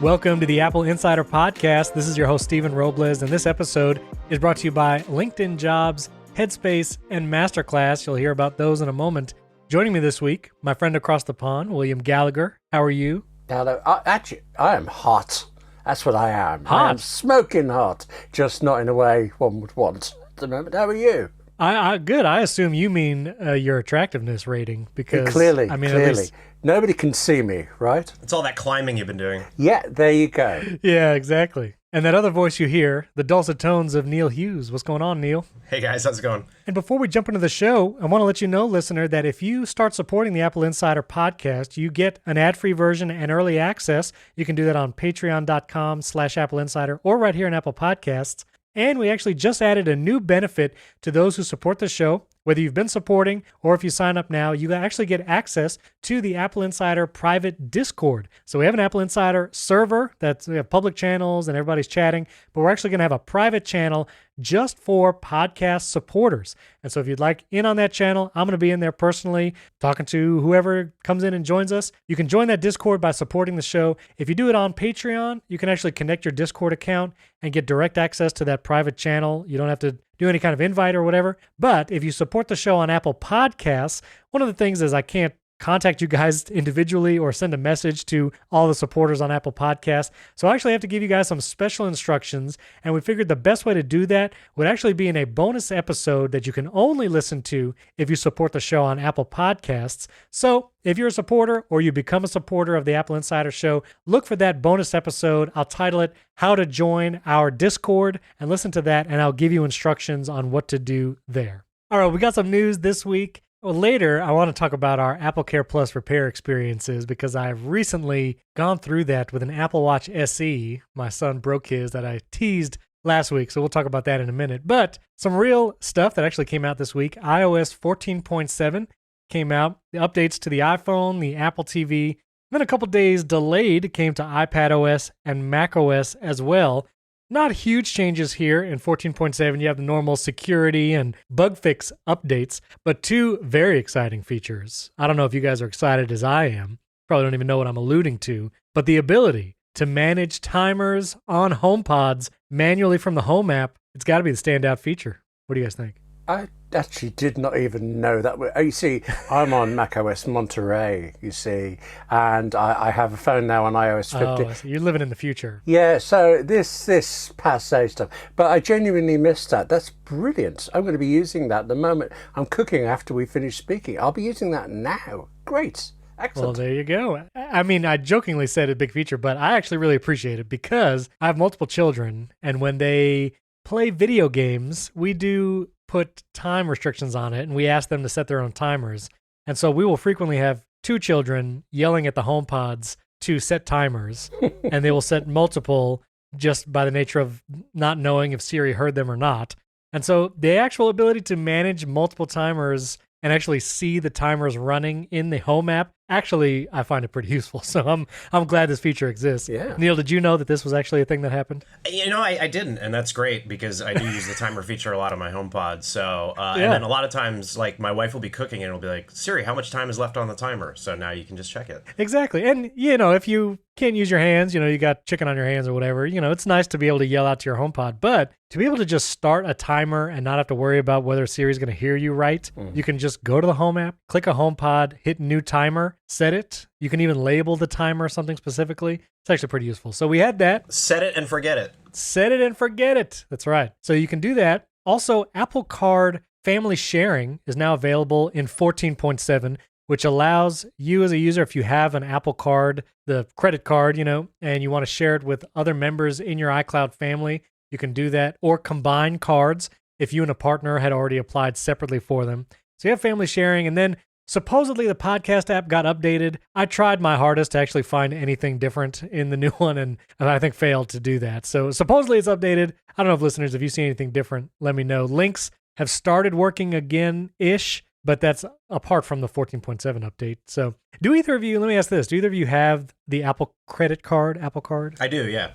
Welcome to the Apple Insider Podcast. This is your host, Stephen Robles, and this episode is brought to you by LinkedIn Jobs, Headspace, and Masterclass. You'll hear about those in a moment. Joining me this week, my friend across the pond, William Gallagher. How are you? Hello. Actually, I am hot. That's what I am. Hot? I am smoking hot, just not in a way one would want at the moment. How are you? Good. I assume you mean your attractiveness rating because Clearly. At least... Nobody can see me, right? It's all that climbing you've been doing. Yeah, there you go. Yeah, exactly. And that other voice you hear, the dulcet tones of Neil Hughes. What's going on, Neil? Hey guys, how's it going? And before we jump into the show, I want to let you know, listener, that if you start supporting the Apple Insider podcast, you get an ad-free version and early access. You can do that on patreon.com/Apple Insider or right here in Apple Podcasts. And we actually just added a new benefit to those who support the show. Whether you've been supporting or if you sign up now, you actually get access to the Apple Insider private Discord. So we have an Apple Insider server that's public channels and everybody's chatting, but we're actually going to have a private channel just for podcast supporters. And so if you'd like in on that channel, I'm going to be in there personally talking to whoever comes in and joins us. You can join that Discord by supporting the show. If you do it on Patreon, you can actually connect your Discord account and get direct access to that private channel. You don't have to do any kind of invite or whatever. But if you support the show on Apple Podcasts, one of the things is I can't contact you guys individually or send a message to all the supporters on Apple Podcasts. So I actually have to give you guys some special instructions, and we figured the best way to do that would actually be in a bonus episode that you can only listen to if you support the show on Apple Podcasts. So if you're a supporter or you become a supporter of the Apple Insider Show, look for that bonus episode. I'll title it How to Join Our Discord, and listen to that, and I'll give you instructions on what to do there. All right, we got some news this week. Well, later, I want to talk about our Apple Care Plus repair experiences because I've recently gone through that with an Apple Watch SE. My son broke his that I teased last week, so we'll talk about that in a minute. But some real stuff that actually came out this week. iOS 14.7 came out. The updates to the iPhone, the Apple TV, then a couple days delayed came to iPadOS and macOS as well. Not huge changes here in 14.7. You have the normal security and bug fix updates, but two very exciting features. I don't know if you guys are excited as I am. Probably don't even know what I'm alluding to, but the ability to manage timers on HomePods manually from the Home app, it's got to be the standout feature. What do you guys think? I actually did not even know that. You see, I'm on macOS Monterey, you see, and I have a phone now on iOS 15. Oh, so you're living in the future. Yeah, so this passé stuff. But I genuinely missed that. That's brilliant. I'm going to be using that the moment I'm cooking after we finish speaking. I'll be using that now. Great. Excellent. Well, there you go. I mean, I jokingly said a big feature, but I actually really appreciate it because I have multiple children, and when they play video games, we do put time restrictions on it, and we ask them to set their own timers. And so we will frequently have two children yelling at the HomePods to set timers, and they will set multiple just by the nature of not knowing if Siri heard them or not. And so the actual ability to manage multiple timers and actually see the timers running in the Home app, actually, I find it pretty useful. So I'm glad this feature exists. Yeah. Neil, did you know that this was actually a thing that happened? You know, I didn't, and that's great because I do use the timer feature a lot on my HomePod. So, Yeah. And then a lot of times, like, my wife will be cooking and it'll be like, Siri, how much time is left on the timer? So now you can just check it. Exactly. And, you know, if you can't use your hands, you know, you got chicken on your hands or whatever, you know, it's nice to be able to yell out to your HomePod. But to be able to just start a timer and not have to worry about whether Siri's going to hear you right, you can just go to the Home app, click a HomePod, hit new timer, set it. You can even label the timer something specifically. It's actually pretty useful. So we had that. Set it and forget it. Set it and forget it. That's right. So you can do that. Also, Apple Card family sharing is now available in 14.7, which allows you as a user, if you have an Apple Card, the credit card, you know, and you want to share it with other members in your iCloud family, you can do that. Or combine cards if you and a partner had already applied separately for them. So you have family sharing, and then supposedly the podcast app got updated. I tried my hardest to actually find anything different in the new one, and I think failed to do that. So supposedly it's updated. I don't know if listeners, if you see anything different, let me know. Links have started working again-ish, but that's apart from the 14.7 update. So do either of you, let me ask this, do either of you have the Apple credit card, Apple Card? I do, yeah.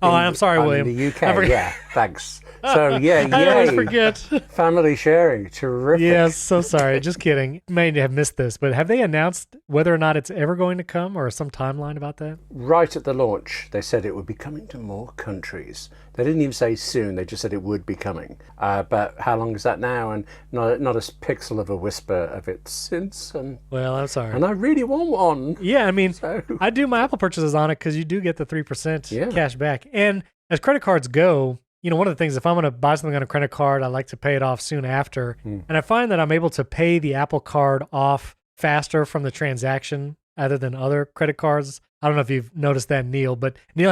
I'm sorry, William. In the UK, yeah, thanks. So, yeah, I always yay. forget. Family sharing, terrific. Yes, so sorry. Just kidding. May have missed this, but have they announced whether or not it's ever going to come or some timeline about that? Right at the launch, they said it would be coming to more countries. They didn't even say soon, they just said it would be coming. But how long is that now? And not a pixel of a whisper of it since. Well, I'm sorry. And I really want one. Yeah, I mean, So- I do my Apple purchases on it because you do get the 3% Yeah. cash back. And as credit cards go, one of the things, if I'm going to buy something on a credit card, I like to pay it off soon after. And I find that I'm able to pay the Apple card off faster from the transaction other than other credit cards. I don't know if you've noticed that, Neil, but Neil,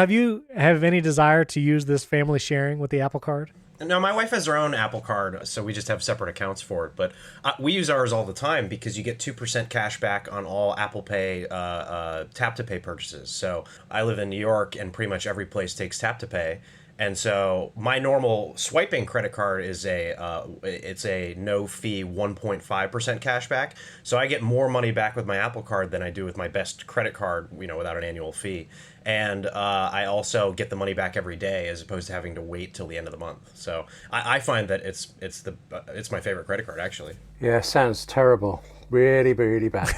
have any desire to use this family sharing with the Apple card? No, my wife has her own Apple card, so we just have separate accounts for it. But we use ours all the time because you get 2% cash back on all Apple Pay tap to pay purchases. So I live in New York, and pretty much every place takes tap to pay. And so my normal swiping credit card is it's a no fee 1.5% cash back. So I get more money back with my Apple card than I do with my best credit card, without an annual fee. And I also get the money back every day as opposed to having to wait till the end of the month. So I find that it's my favorite credit card, actually. Yeah, sounds terrible. Really, really bad.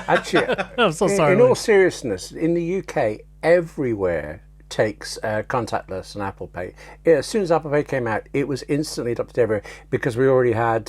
Actually, I'm so sorry. in all seriousness, in the UK, everywhere takes contactless and Apple Pay. As soon as Apple Pay came out, it was instantly adopted everywhere because we already had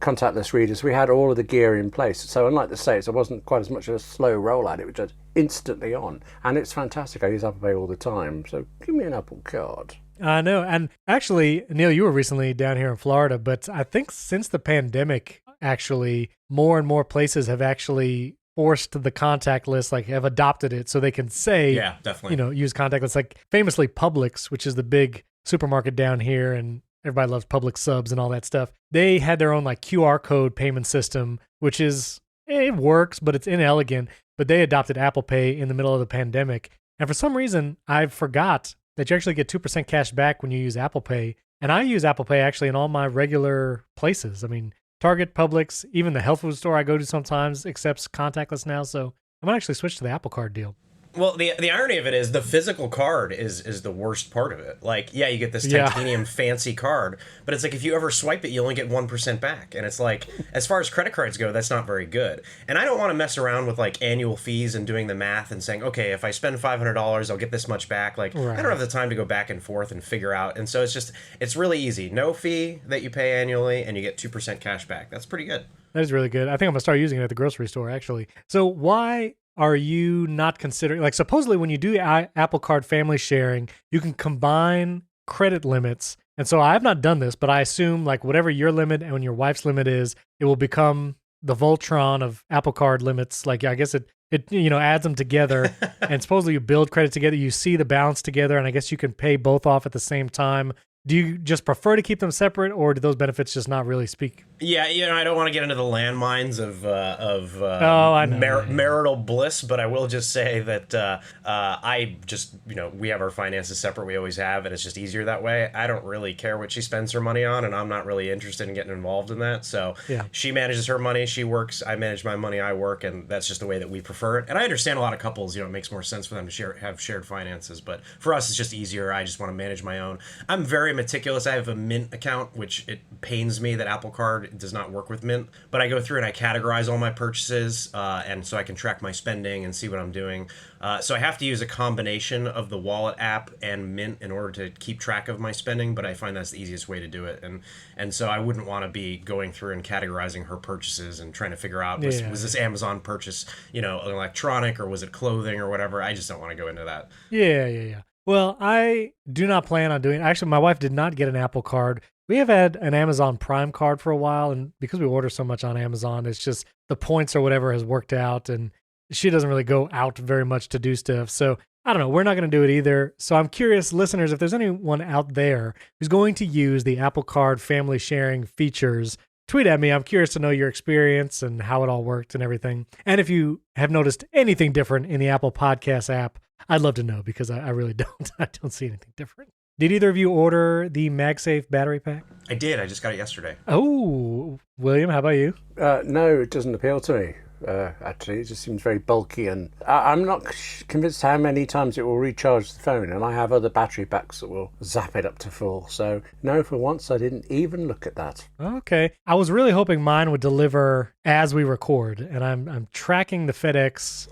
contactless readers. We had all of the gear in place. So unlike the States, it wasn't quite as much of a slow rollout. It was just instantly on. And it's fantastic. I use Apple Pay all the time. So give me an Apple card. I know. And actually, Neil, you were recently down here in Florida, but I think since the pandemic, actually, more and more places have actually forced the contactless, like have adopted it so they can say, Yeah, definitely. Use contactless. Like famously Publix, which is the big supermarket down here, and everybody loves Publix subs and all that stuff. They had their own like QR code payment system, which it works, but it's inelegant. But they adopted Apple Pay in the middle of the pandemic. And for some reason, I forgot that you actually get 2% cash back when you use Apple Pay. And I use Apple Pay actually in all my regular places. I mean, Target, Publix, even the health food store I go to sometimes accepts contactless now. So I might actually switch to the Apple Card deal. Well, the irony of it is the physical card is the worst part of it. Like, yeah, you get this titanium fancy card, but it's like if you ever swipe it, you only get 1% back. And it's like, as far as credit cards go, that's not very good. And I don't want to mess around with like annual fees and doing the math and saying, okay, if I spend $500, I'll get this much back. Like, Right. I don't have the time to go back and forth and figure out. And so it's really easy. No fee that you pay annually, and you get 2% cash back. That's pretty good. That is really good. I think I'm going to start using it at the grocery store, actually. So why are you not considering, like supposedly when you do Apple Card family sharing, you can combine credit limits. And so I have not done this, but I assume like whatever your limit and your wife's limit is, it will become the Voltron of Apple Card limits. Like, I guess it adds them together and supposedly you build credit together, you see the balance together, and I guess you can pay both off at the same time. Do you just prefer to keep them separate, or do those benefits just not really speak? Yeah, I don't want to get into the landmines of I know. marital bliss, but I will just say that I just, we have our finances separate. We always have, and it's just easier that way. I don't really care what she spends her money on, and I'm not really interested in getting involved in that. So Yeah. She manages her money, she works, I manage my money, I work, and that's just the way that we prefer it. And I understand a lot of couples, it makes more sense for them to have shared finances, but for us, it's just easier. I just want to manage my own. I'm very meticulous. I have a Mint account, which it pains me that Apple Card does not work with Mint, but I go through and I categorize all my purchases, and so I can track my spending and see what I'm doing. So I have to use a combination of the Wallet app and Mint in order to keep track of my spending, but I find that's the easiest way to do it. And so I wouldn't want to be going through and categorizing her purchases and trying to figure out, was this Amazon purchase, an electronic, or was it clothing or whatever? I just don't want to go into that. Yeah. Well, I do not plan on doing. Actually, my wife did not get an Apple Card. We have had an Amazon Prime card for a while, and because we order so much on Amazon, it's just the points or whatever has worked out, and she doesn't really go out very much to do stuff. So I don't know. We're not going to do it either. So I'm curious, listeners, if there's anyone out there who's going to use the Apple Card family sharing features, tweet at me. I'm curious to know your experience and how it all worked and everything. And if you have noticed anything different in the Apple Podcast app, I'd love to know, because I really don't. I don't see anything different. Did either of you order the MagSafe battery pack? I did. I just got it yesterday. Oh, William, how about you? No, it doesn't appeal to me. actually. It just seems very bulky, and I'm not convinced how many times it will recharge the phone, and I have other battery packs that will zap it up to full. So, no, for once, I didn't even look at that. Okay. I was really hoping mine would deliver as we record, and I'm tracking the FedEx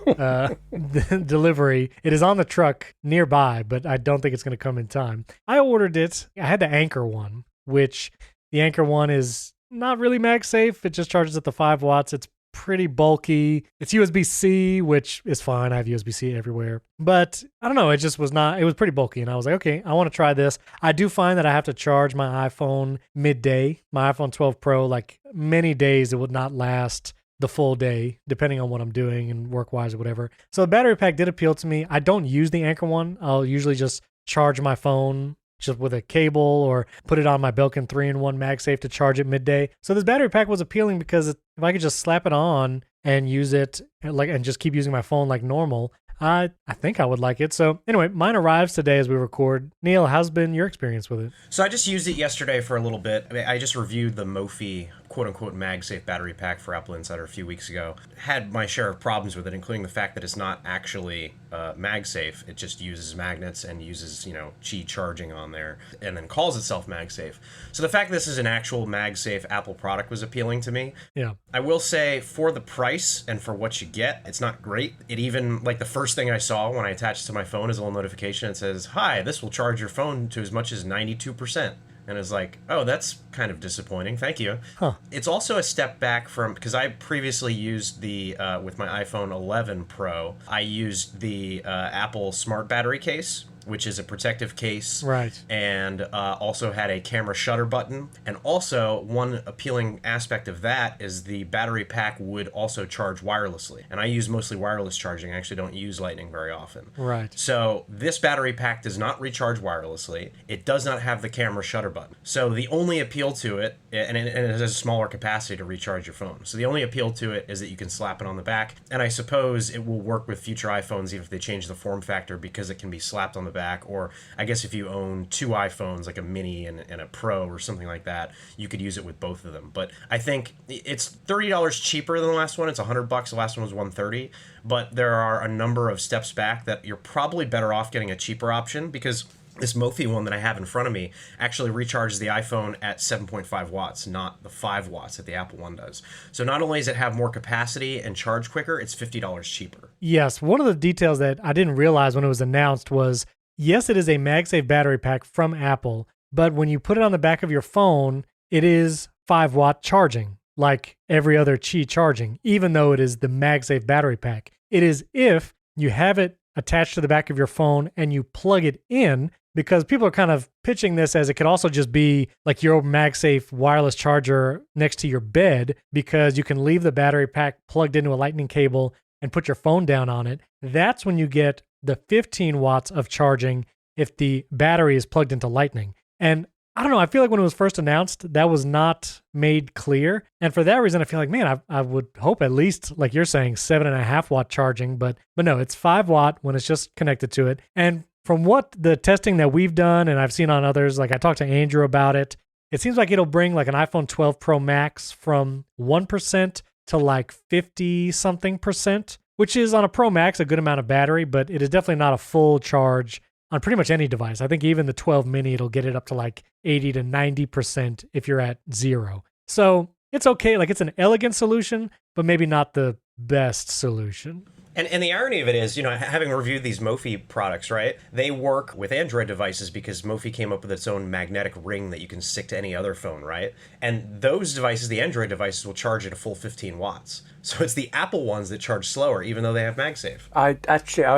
delivery. It is on the truck nearby, but I don't think it's going to come in time. I ordered it. I had the Anchor one, which the Anchor one is not really MagSafe. It just charges at the 5 watts. It's pretty bulky. It's USB-C, which is fine. I have USB-C everywhere. But I don't know. It just was not, it was pretty bulky. And I was like, okay, I want to try this. I do find that I have to charge my iPhone midday. My iPhone 12 Pro, like many days, it would not last the full day, depending on what I'm doing and work-wise or whatever. So the battery pack did appeal to me. I don't use the Anchor one. I'll usually just charge my phone just with a cable or put it on my Belkin 3-in-1 MagSafe to charge it midday. So this battery pack was appealing because if I could just slap it on and use it and just keep using my phone like normal, I think I would like it. So anyway, mine arrives today as we record. Neil, how's been your experience with it? So I just used it yesterday for a little bit. I just reviewed the Mophie quote-unquote MagSafe battery pack for AppleInsider a few weeks ago. Had my share of problems with it, including the fact that it's not actually MagSafe. It just uses magnets and uses, Qi charging on there, and then calls itself MagSafe. So the fact that this is an actual MagSafe Apple product was appealing to me. Yeah. I will say, for the price and for what you get, it's not great. It even, like, the first thing I saw when I attached it to my phone is a little notification that says, "Hi, this will charge your phone to as much as 92%. And it's like, oh, that's kind of disappointing. Thank you. Huh. It's also a step back from, because I previously used with my iPhone 11 Pro, I used the Apple Smart Battery case, which is a protective case, right? And also had a camera shutter button. And also, one appealing aspect of that is the battery pack would also charge wirelessly. And I use mostly wireless charging. I actually don't use Lightning very often. Right. So this battery pack does not recharge wirelessly. It does not have the camera shutter button. So the only appeal to it, and it has a smaller capacity to recharge your phone. So the only appeal to it is that you can slap it on the back. And I suppose it will work with future iPhones even if they change the form factor, because it can be slapped on the back. Or I guess if you own 2 iPhones, like a mini and a Pro or something like that, you could use it with both of them. But I think it's $30 cheaper than the last one. It's $100. The last one was $130. But there are a number of steps back that you're probably better off getting a cheaper option, because this Mophie one that I have in front of me actually recharges the iPhone at 7.5 watts, not the 5 watts that the Apple one does. So not only does it have more capacity and charge quicker, it's $50 cheaper. Yes. One of the details that I didn't realize when it was announced was, yes, it is a MagSafe battery pack from Apple, but when you put it on the back of your phone, it is 5-watt charging, like every other Qi charging, even though it is the MagSafe battery pack. It is if you have it attached to the back of your phone and you plug it in, because people are kind of pitching this as it could also just be like your MagSafe wireless charger next to your bed, because you can leave the battery pack plugged into a lightning cable and put your phone down on it. That's when you get the 15 watts of charging if the battery is plugged into lightning. And I don't know, I feel like when it was first announced, that was not made clear. And for that reason, I feel like, man, I would hope at least, like you're saying, 7.5 watt charging, but no, it's 5 watt when it's just connected to it. And from what the testing that we've done, and I've seen on others, like I talked to Andrew about it, it seems like it'll bring like an iPhone 12 Pro Max from 1% to like 50 something percent, which is on a Pro Max a good amount of battery, but it is definitely not a full charge on pretty much any device. I think even the 12 mini, it'll get it up to like 80 to 90% if you're at 0. So it's okay. Like it's an elegant solution, but maybe not the best solution. And the irony of it is, having reviewed these Mophie products, right, they work with Android devices because Mophie came up with its own magnetic ring that you can stick to any other phone, right? And those devices, the Android devices, will charge at a full 15 watts. So it's the Apple ones that charge slower, even though they have MagSafe. I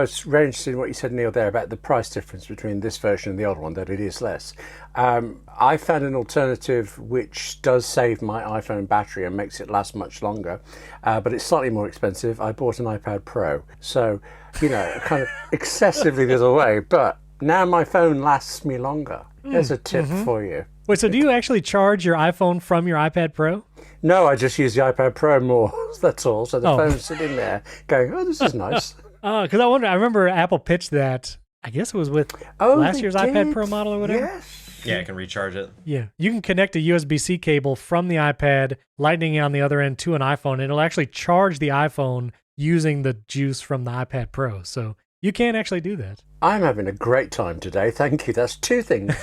was very interested in what you said, Neil, there about the price difference between this version and the old one, that it is less. I found an alternative which does save my iPhone battery and makes it last much longer, but it's slightly more expensive. I bought an iPad Pro, so, kind of excessively the other way, but now my phone lasts me longer. There's a tip for you. Wait, so do you actually charge your iPhone from your iPad Pro? No, I just use the iPad Pro more, that's all. So the phone's sitting there going, oh, this is nice. Because I remember Apple pitched that, I guess it was with last year's iPad Pro model or whatever. Yes. Yeah, I can recharge it. Yeah. You can connect a USB-C cable from the iPad, Lightning on the other end to an iPhone, and it'll actually charge the iPhone using the juice from the iPad Pro. So you can actually do that. I'm having a great time today. Thank you. That's two things.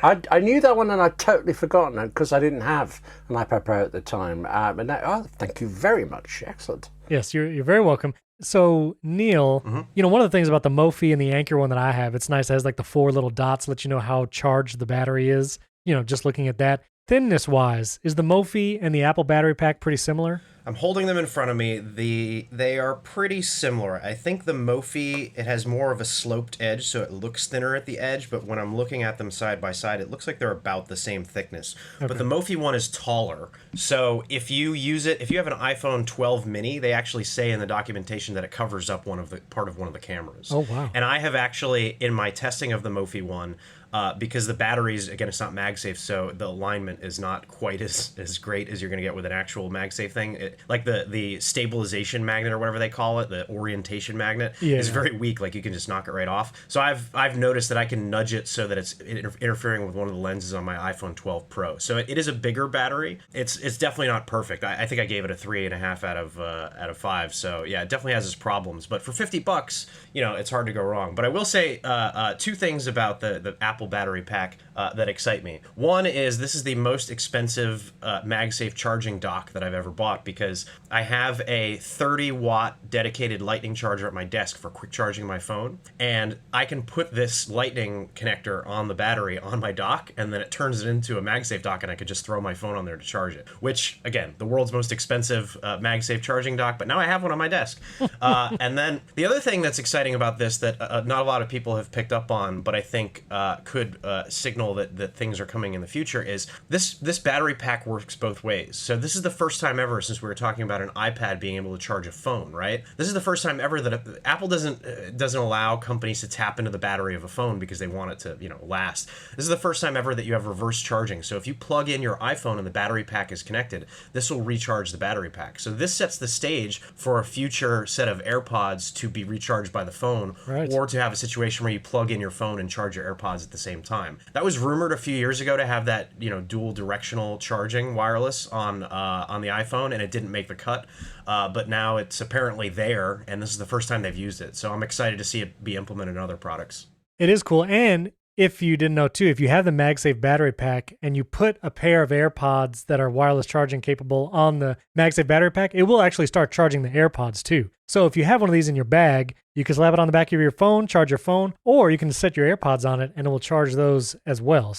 I knew that one and I'd totally forgotten it because I didn't have an iPad Pro at the time. And now, thank you very much. Excellent. Yes, you're very welcome. So, Neil, one of the things about the Mophie and the Anchor one that I have, it's nice. It has like the 4 little dots, let you know how charged the battery is. Just looking at that. Thinness-wise, is the Mophie and the Apple battery pack pretty similar? I'm holding them in front of me. They are pretty similar. I think the Mophie, it has more of a sloped edge, so it looks thinner at the edge, but when I'm looking at them side by side, it looks like they're about the same thickness. Okay. But the Mophie one is taller. So if you use it, if you have an iPhone 12 mini, they actually say in the documentation that it covers up part of one of the cameras. Oh, wow. And I have actually, in my testing of the Mophie one, because the batteries, again, it's not MagSafe, so the alignment is not quite as great as you're going to get with an actual MagSafe thing. Like the stabilization magnet or whatever they call it, the orientation magnet, is very weak. Like you can just knock it right off. So I've noticed that I can nudge it so that it's interfering with one of the lenses on my iPhone 12 Pro. So it is a bigger battery. It's definitely not perfect. I think I gave it a 3.5 out of 5. So yeah, it definitely has its problems. But for $50, it's hard to go wrong. But I will say two things about the Apple battery pack that excite me. One is this is the most expensive MagSafe charging dock that I've ever bought because I have a 30-watt dedicated lightning charger at my desk for quick charging my phone, and I can put this lightning connector on the battery on my dock, and then it turns it into a MagSafe dock, and I could just throw my phone on there to charge it, which, again, the world's most expensive MagSafe charging dock, but now I have one on my desk. And then the other thing that's exciting about this that not a lot of people have picked up on, but I think could signal that things are coming in the future is this battery pack works both ways. So this is the first time ever since we were talking about an iPad being able to charge a phone, right? This is the first time ever that Apple doesn't allow companies to tap into the battery of a phone because they want it to last. This is the first time ever that you have reverse charging. So if you plug in your iPhone and the battery pack is connected, this will recharge the battery pack. So this sets the stage for a future set of AirPods to be recharged by the phone, or to have a situation where you plug in your phone and charge your AirPods at the same time. That was rumored a few years ago to have that dual directional charging wireless on the iPhone, and it didn't make the cut. But now it's apparently there, and this is the first time they've used it. So I'm excited to see it be implemented in other products. It is cool. And if you didn't know too, if you have the MagSafe battery pack and you put a pair of AirPods that are wireless charging capable on the MagSafe battery pack, it will actually start charging the AirPods too. So if you have one of these in your bag, you can slap it on the back of your phone, charge your phone, or you can set your AirPods on it and it will charge those as well.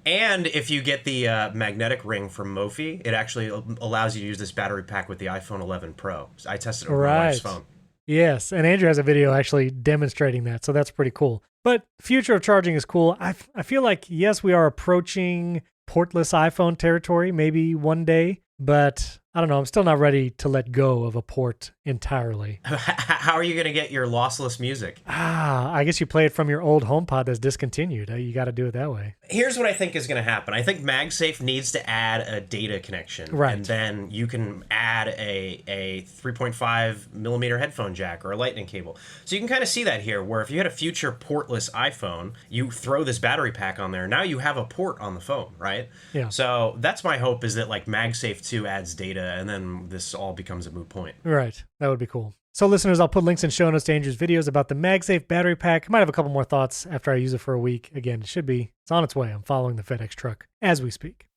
And if you get the magnetic ring from Mophie, it actually allows you to use this battery pack with the iPhone 11 Pro. I tested it with my wife's phone. Yes, and Andrew has a video actually demonstrating that, so that's pretty cool. But future of charging is cool. I feel like, yes, we are approaching portless iPhone territory maybe one day, but I don't know. I'm still not ready to let go of a port entirely. How are you going to get your lossless music? I guess you play it from your old HomePod that's discontinued. You got to do it that way. Here's what I think is going to happen. I think MagSafe needs to add a data connection. Right. And then you can add a 3.5 millimeter headphone jack or a lightning cable. So you can kind of see that here, where if you had a future portless iPhone, you throw this battery pack on there. Now you have a port on the phone, right? Yeah. So that's my hope, is that like MagSafe 2 adds data, and then this all becomes a moot point. Right. That would be cool. So listeners, I'll put links in show notes to Andrew's videos about the MagSafe battery pack. I might have a couple more thoughts after I use it for a week. Again, it's on its way. I'm following the FedEx truck as we speak.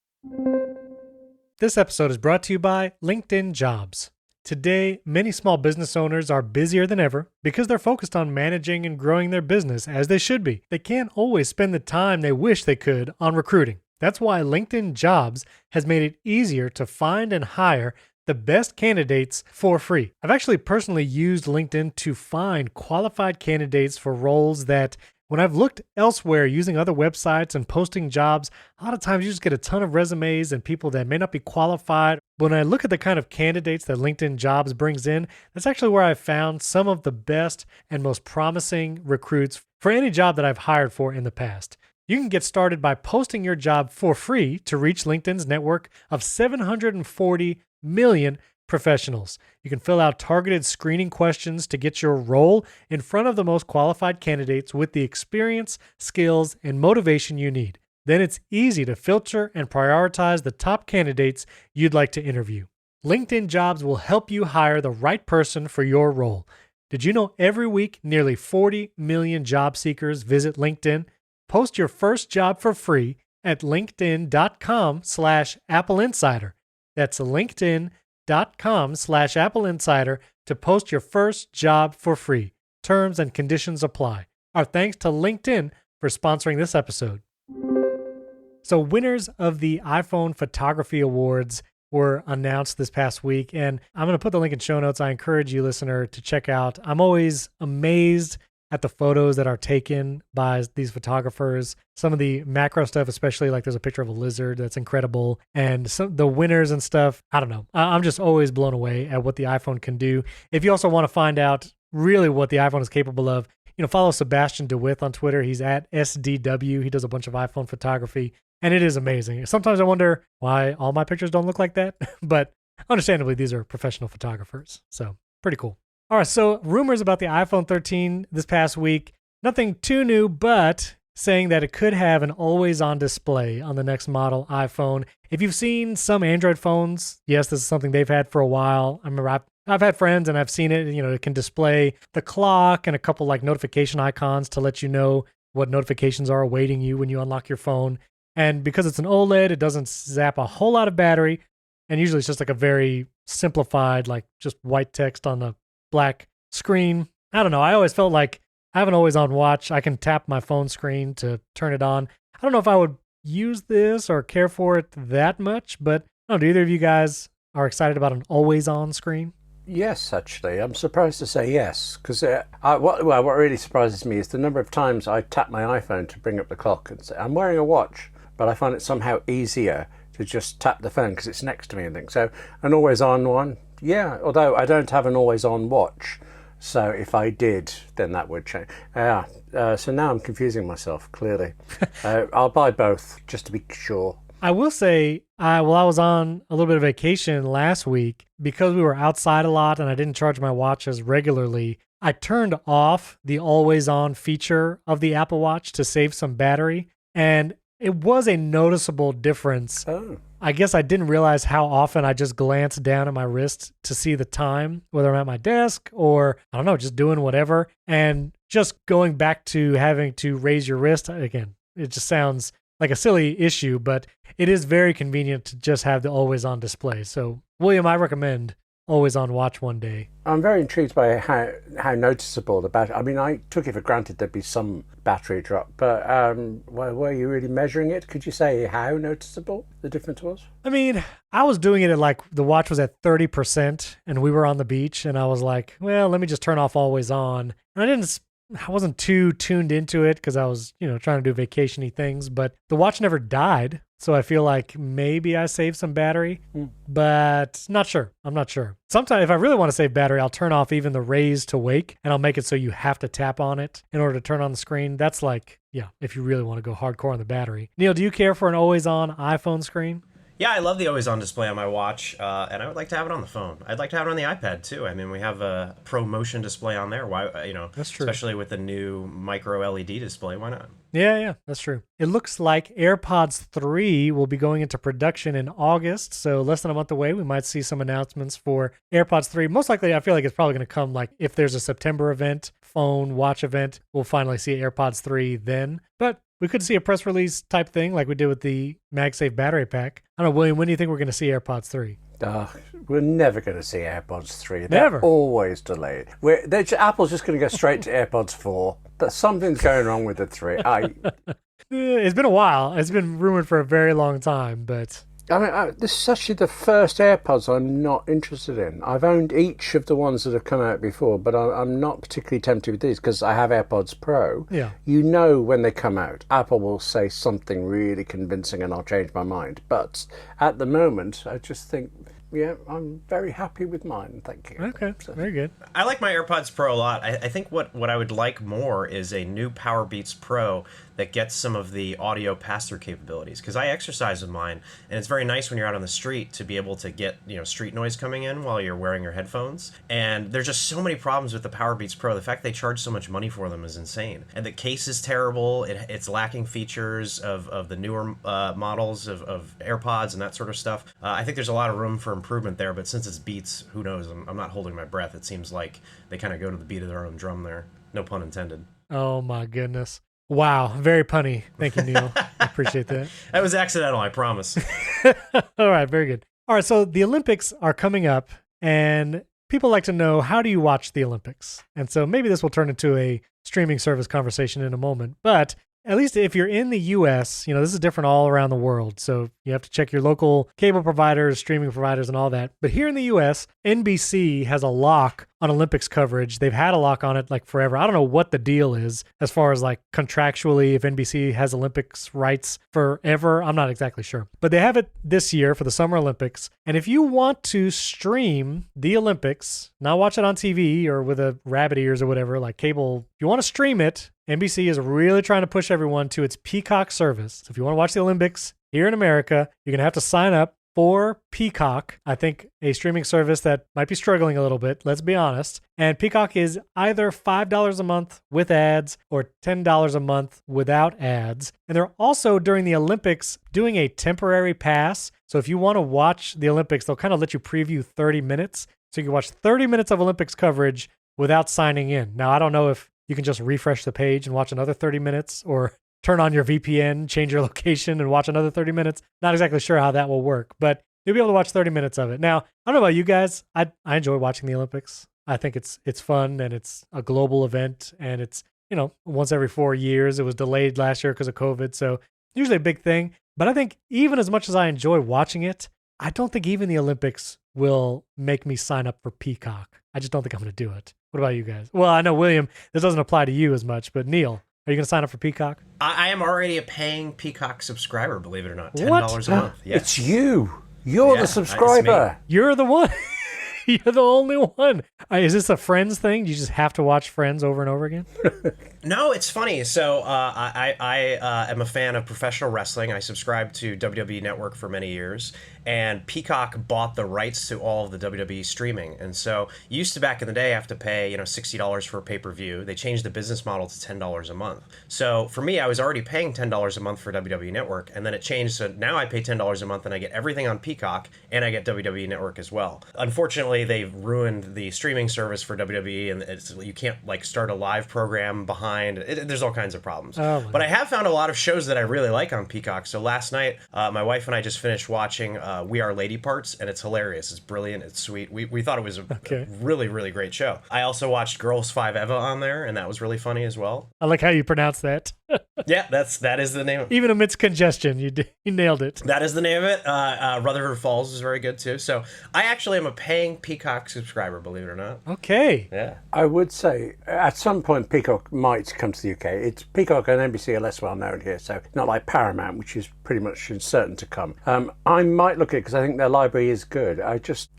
This episode is brought to you by LinkedIn Jobs. Today, many small business owners are busier than ever because they're focused on managing and growing their business as they should be. They can't always spend the time they wish they could on recruiting. That's why LinkedIn Jobs has made it easier to find and hire the best candidates for free. I've actually personally used LinkedIn to find qualified candidates for roles that, when I've looked elsewhere using other websites and posting jobs, a lot of times you just get a ton of resumes and people that may not be qualified. When I look at the kind of candidates that LinkedIn Jobs brings in, that's actually where I've found some of the best and most promising recruits for any job that I've hired for in the past. You can get started by posting your job for free to reach LinkedIn's network of 740 million professionals. You can fill out targeted screening questions to get your role in front of the most qualified candidates with the experience, skills, and motivation you need. Then it's easy to filter and prioritize the top candidates you'd like to interview. LinkedIn Jobs will help you hire the right person for your role. Did you know every week nearly 40 million job seekers visit LinkedIn? Post your first job for free at linkedin.com/AppleInsider. That's linkedin.com/AppleInsider to post your first job for free. Terms and conditions apply. Our thanks to LinkedIn for sponsoring this episode. So winners of the iPhone Photography Awards were announced this past week, and I'm going to put the link in show notes. I encourage you, listener, to check out. I'm always amazed at the photos that are taken by these photographers. Some of the macro stuff, especially like there's a picture of a lizard that's incredible, and some the winners and stuff. I don't know. I'm just always blown away at what the iPhone can do. If you also want to find out really what the iPhone is capable of, follow Sebastian DeWitt on Twitter. He's at SDW. He does a bunch of iPhone photography, and it is amazing. Sometimes I wonder why all my pictures don't look like that, but understandably, these are professional photographers, so pretty cool. All right, so rumors about the iPhone 13 this past week. Nothing too new, but saying that it could have an always-on display on the next model iPhone. If you've seen some Android phones, yes, this is something they've had for a while. I remember I've had friends and I've seen it. It can display the clock and a couple like notification icons to let you know what notifications are awaiting you when you unlock your phone. And because it's an OLED, it doesn't zap a whole lot of battery. And usually it's just like a very simplified, like just white text on the black screen. I don't know. I always felt like I have an always-on watch. I can tap my phone screen to turn it on. I don't know if I would use this or care for it that much, but I don't know, do either of you guys are excited about an always-on screen? Yes, actually. I'm surprised to say yes, because what really surprises me is the number of times I tap my iPhone to bring up the clock and say, I'm wearing a watch, but I find it somehow easier to just tap the phone because it's next to me and things. So an always-on one, yeah, although I don't have an always-on watch. So if I did, then that would change. So now I'm confusing myself, clearly. I'll buy both, just to be sure. I will say, I was on a little bit of vacation last week, because we were outside a lot and I didn't charge my watch as regularly, I turned off the always-on feature of the Apple Watch to save some battery, and it was a noticeable difference. Oh. I guess I didn't realize how often I just glanced down at my wrist to see the time, whether I'm at my desk or, I don't know, just doing whatever. And just going back to having to raise your wrist, again, it just sounds like a silly issue, but it is very convenient to just have the always-on display. So, William, I recommend always-on watch one day. I'm very intrigued by how noticeable the battery. I mean, I took it for granted there'd be some battery drop, but were you really measuring it? Could you say how noticeable the difference was? I mean, I was doing it at like the watch was at 30%, and we were on the beach, and I was like, well, let me just turn off always-on. And I wasn't too tuned into it because I was, trying to do vacation-y things, but the watch never died. So I feel like maybe I saved some battery, but not sure. I'm not sure. Sometimes if I really want to save battery, I'll turn off even the raise to wake, and I'll make it so you have to tap on it in order to turn on the screen. That's like, if you really want to go hardcore on the battery. Neil, do you care for an always-on iPhone screen? Yeah, I love the always-on display on my watch, and I would like to have it on the phone. I'd like to have it on the iPad, too. I mean, we have a Pro Motion display on there. Why, That's true. Especially with the new micro LED display. Why not? Yeah, that's true. It looks like AirPods 3 will be going into production in August, so less than a month away. We might see some announcements for AirPods 3. Most likely, I feel like it's probably going to come like if there's a September event, phone, watch event, we'll finally see AirPods 3 then. But we could see a press release type thing like we did with the MagSafe battery pack. I don't know, William, when do you think we're going to see AirPods 3? We're never going to see AirPods 3. They're Never. Always delayed. Apple's just going to go straight to AirPods 4. Something's going wrong with the 3. It's been a while. It's been rumored for a very long time, but I mean, this is actually the first AirPods I'm not interested in. I've owned each of the ones that have come out before, but I'm not particularly tempted with these because I have AirPods Pro. Yeah. When they come out, Apple will say something really convincing and I'll change my mind. But at the moment, I just think, I'm very happy with mine. Thank you. Okay, very good. I like my AirPods Pro a lot. I think what I would like more is a new Power Beats Pro that gets some of the audio pass-through capabilities. Because I exercise with mine, and it's very nice when you're out on the street to be able to get, street noise coming in while you're wearing your headphones. And there's just so many problems with the Powerbeats Pro. The fact they charge so much money for them is insane. And the case is terrible. It's lacking features of the newer models of AirPods and that sort of stuff. I think there's a lot of room for improvement there, but since it's Beats, who knows? I'm not holding my breath. It seems like they kind of go to the beat of their own drum there. No pun intended. Oh my goodness. Wow. Very punny. Thank you, Neil. I appreciate that. That was accidental, I promise. All right. Very good. All right. So the Olympics are coming up, and people like to know, how do you watch the Olympics? And so maybe this will turn into a streaming service conversation in a moment, but at least if you're in the US, this is different all around the world. So you have to check your local cable providers, streaming providers, and all that. But here in the US, NBC has a lock on Olympics coverage. They've had a lock on it like forever. I don't know what the deal is as far as like contractually, if NBC has Olympics rights forever. I'm not exactly sure. But they have it this year for the Summer Olympics. And if you want to stream the Olympics, not watch it on TV or with a rabbit ears or whatever, like cable, if you want to stream it, NBC is really trying to push everyone to its Peacock service. So if you want to watch the Olympics here in America, you're going to have to sign up for Peacock. I think a streaming service that might be struggling a little bit, let's be honest. And Peacock is either $5 a month with ads or $10 a month without ads. And they're also, during the Olympics, doing a temporary pass. So if you want to watch the Olympics, they'll kind of let you preview 30 minutes. So you can watch 30 minutes of Olympics coverage without signing in. Now, I don't know if you can just refresh the page and watch another 30 minutes or turn on your VPN, change your location and watch another 30 minutes. Not exactly sure how that will work, but you'll be able to watch 30 minutes of it. Now, I don't know about you guys. I enjoy watching the Olympics. I think it's fun, and it's a global event, and it's, once every 4 years. It was delayed last year because of COVID. So usually a big thing. But I think even as much as I enjoy watching it, I don't think even the Olympics will make me sign up for Peacock. I just don't think I'm going to do it. What about you guys? Well, I know, William, this doesn't apply to you as much, but Neil, are you going to sign up for Peacock? I am already a paying Peacock subscriber, believe it or not. $10 What? a month. Yes. It's you. You're the subscriber. You're the one. You're the only one. Is this a Friends thing? Do you just have to watch Friends over and over again? No, it's funny. So I am a fan of professional wrestling. I subscribed to WWE Network for many years, and Peacock bought the rights to all of the WWE streaming. And so you used to, back in the day, have to pay $60 for a pay-per-view. They changed the business model to $10 a month. So for me, I was already paying $10 a month for WWE Network, and then it changed. So now I pay $10 a month, and I get everything on Peacock, and I get WWE Network as well. Unfortunately, they've ruined the streaming service for WWE, and you can't start a live program behind. There's all kinds of problems. But I have found a lot of shows that I really like on Peacock. So last night, my wife and I just finished watching We Are Lady Parts, and it's hilarious. It's brilliant. It's sweet. We thought it was a really, really great show. I also watched Girls 5 Eva on there, and that was really funny as well. I like how you pronounce that. Yeah, that is the name. Even amidst congestion, you nailed it. That is the name of it. Rutherford Falls is very good too. So I actually am a paying Peacock subscriber, believe it or not. Okay. Yeah. I would say at some point Peacock might come to the UK. It's Peacock and NBC are less well known here, so not like Paramount, which is pretty much certain to come. I might look at it because I think their library is good.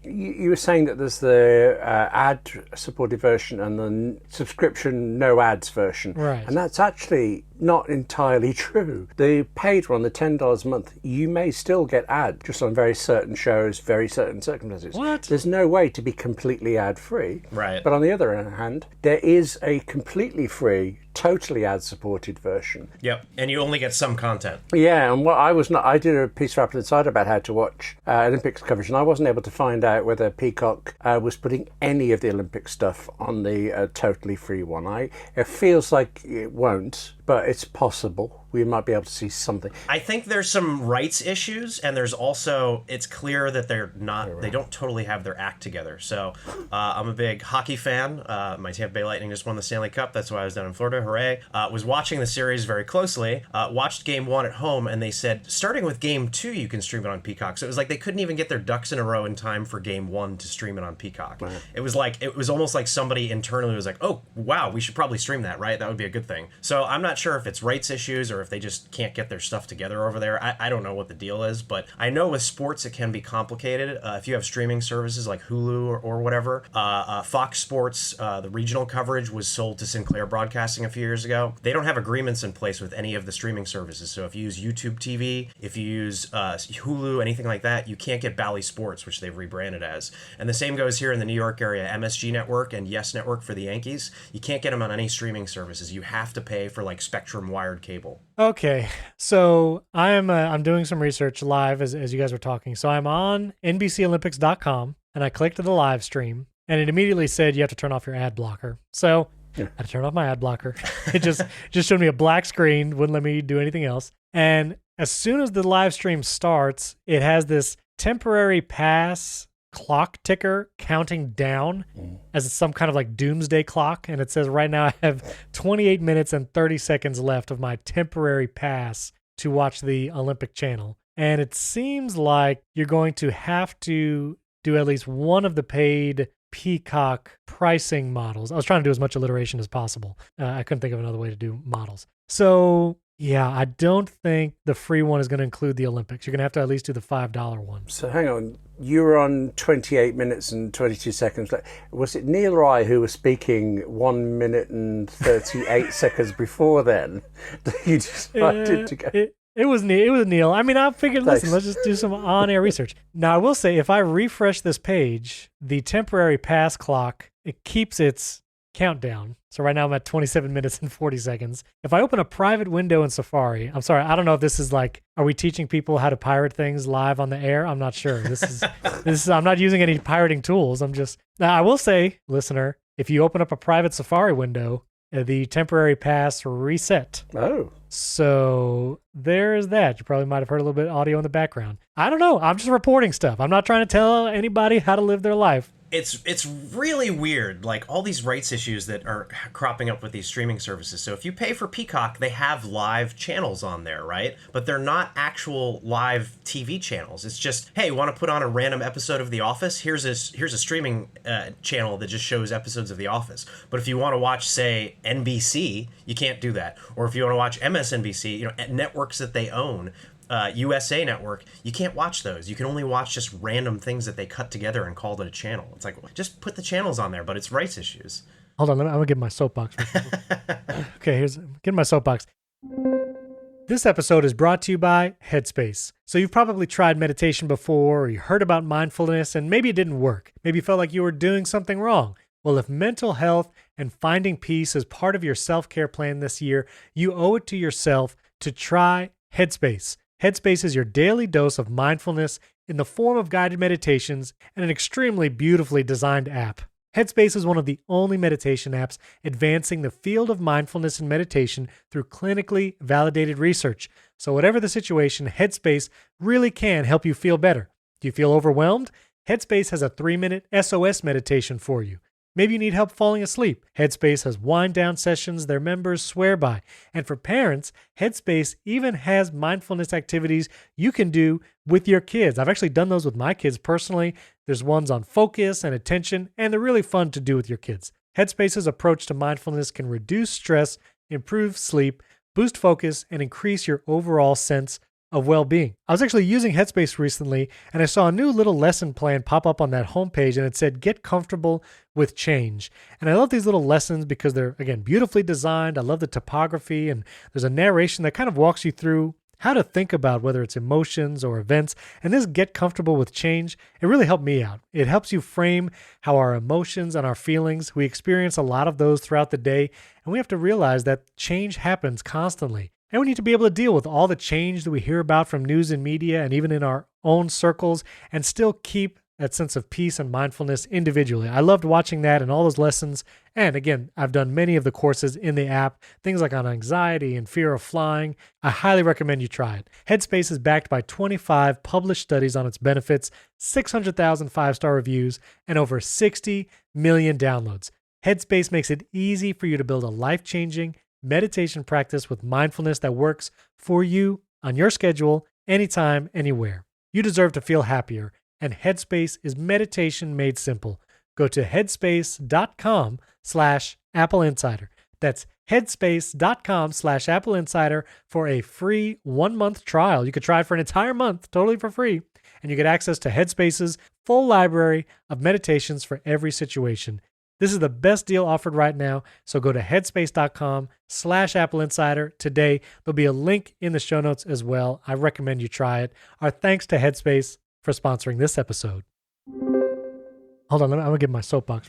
You were saying that there's the ad-supported version and the subscription no ads version, right? And that's actually not entirely true. The paid one, the $10 a month, you may still get ad just on very certain shows, very certain circumstances. What? There's no way to be completely ad-free. Right. But on the other hand, there is a completely free, totally ad-supported version. Yep. And you only get some content. Yeah, and I did a piece for AppleInsider about how to watch Olympics coverage, and I wasn't able to find out whether Peacock was putting any of the Olympic stuff on the totally free one. It feels like it won't, but it's possible. We might be able to see something. I think there's some rights issues, and there's also, it's clear that they don't totally have their act together. So I'm a big hockey fan. My Tampa Bay Lightning just won the Stanley Cup. That's why I was down in Florida. Hooray. Was watching the series very closely. Watched game 1 at home, and they said, starting with game 2, you can stream it on Peacock. So it was like they couldn't even get their ducks in a row in time for game 1 to stream it on Peacock. Right. It was almost like somebody internally was like, oh, wow, we should probably stream that, right? That would be a good thing. So I'm not sure if it's rights issues or if they just can't get their stuff together over there. I don't know what the deal is, but I know with sports it can be complicated. If you have streaming services like Hulu or whatever, Fox Sports, the regional coverage was sold to Sinclair Broadcasting a few years ago. They don't have agreements in place with any of the streaming services. So if you use YouTube TV, if you use Hulu, anything like that, you can't get Bally Sports, which they've rebranded as. And the same goes here in the New York area. MSG Network and Yes Network for the Yankees. You can't get them on any streaming services. You have to pay for like Spectrum wired cable. Okay, so I'm doing some research live as you guys were talking. So I'm on NBCOlympics.com and I clicked the live stream and it immediately said you have to turn off your ad blocker. So I had to turn off my ad blocker. It just showed me a black screen, wouldn't let me do anything else. And as soon as the live stream starts, it has this temporary pass clock ticker counting down as it's some kind of like doomsday clock. And it says right now I have 28 minutes and 30 seconds left of my temporary pass to watch the Olympic channel. And it seems like you're going to have to do at least one of the paid Peacock pricing models. I was trying to do as much alliteration as possible. I couldn't think of another way to do models. So yeah, I don't think the free one is going to include the Olympics. You're going to have to at least do the $5 one. So hang on, you were on 28 minutes and 22 seconds. Was it Neil or I who was speaking 1 minute and 38 seconds before then that you decided to go? It was Neil. I mean, I figured, listen, let's just do some on-air research. Now, I will say, if I refresh this page, the temporary pass clock, it keeps its countdown. So right now I'm at 27 minutes and 40 seconds. If I open a private window in Safari, I'm sorry, I don't know if this is like, are we teaching people how to pirate things live on the air? I'm not sure. This is I'm not using any pirating tools. Now I will say, listener, if you open up a private Safari window, the temporary pass reset. Oh. So there's that. You probably might have heard a little bit of audio in the background. I don't know. I'm just reporting stuff. I'm not trying to tell anybody how to live their life. It's really weird, like all these rights issues that are cropping up with these streaming services. So if you pay for Peacock, they have live channels on there, right? But they're not actual live TV channels. It's just, hey, want to put on a random episode of The Office? Here's a streaming channel that just shows episodes of The Office. But if you want to watch, say, NBC, you can't do that. Or if you want to watch MSNBC, networks that they own, USA Network, you can't watch those. You can only watch just random things that they cut together and called it a channel. It's like, just put the channels on there, but it's rights issues. Hold on, I'm going to get my getting my soapbox. This episode is brought to you by Headspace. So you've probably tried meditation before, or you heard about mindfulness, and maybe it didn't work. Maybe you felt like you were doing something wrong. Well, if mental health and finding peace is part of your self-care plan this year, you owe it to yourself to try Headspace. Headspace is your daily dose of mindfulness in the form of guided meditations and an extremely beautifully designed app. Headspace is one of the only meditation apps advancing the field of mindfulness and meditation through clinically validated research. So whatever the situation, Headspace really can help you feel better. Do you feel overwhelmed? Headspace has a 3-minute SOS meditation for you. Maybe you need help falling asleep. Headspace has wind-down sessions their members swear by. And for parents, Headspace even has mindfulness activities you can do with your kids. I've actually done those with my kids personally. There's ones on focus and attention, and they're really fun to do with your kids. Headspace's approach to mindfulness can reduce stress, improve sleep, boost focus, and increase your overall sense of well-being. I was actually using Headspace recently, and I saw a new little lesson plan pop up on that homepage, and it said, get comfortable with change. And I love these little lessons because they're, again, beautifully designed. I love the typography, and there's a narration that kind of walks you through how to think about whether it's emotions or events. And this get comfortable with change, it really helped me out. It helps you frame how our emotions and our feelings, we experience a lot of those throughout the day, and we have to realize that change happens constantly. And we need to be able to deal with all the change that we hear about from news and media and even in our own circles and still keep that sense of peace and mindfulness individually. I loved watching that and all those lessons. And again, I've done many of the courses in the app, things like on anxiety and fear of flying. I highly recommend you try it. Headspace is backed by 25 published studies on its benefits, 600,000 5-star reviews, and over 60 million downloads. Headspace makes it easy for you to build a life-changing meditation practice with mindfulness that works for you on your schedule, anytime, anywhere. You deserve to feel happier, and Headspace is meditation made simple. Go to headspace.com/AppleInsider. That's headspace.com/AppleInsider for a free 1-month trial. You could try it for an entire month, totally for free, and you get access to Headspace's full library of meditations for every situation. This is the best deal offered right now. So go to headspace.com/AppleInsider today. There'll be a link in the show notes as well. I recommend you try it. Our thanks to Headspace for sponsoring this episode. Hold on, I'm going to get my soapbox.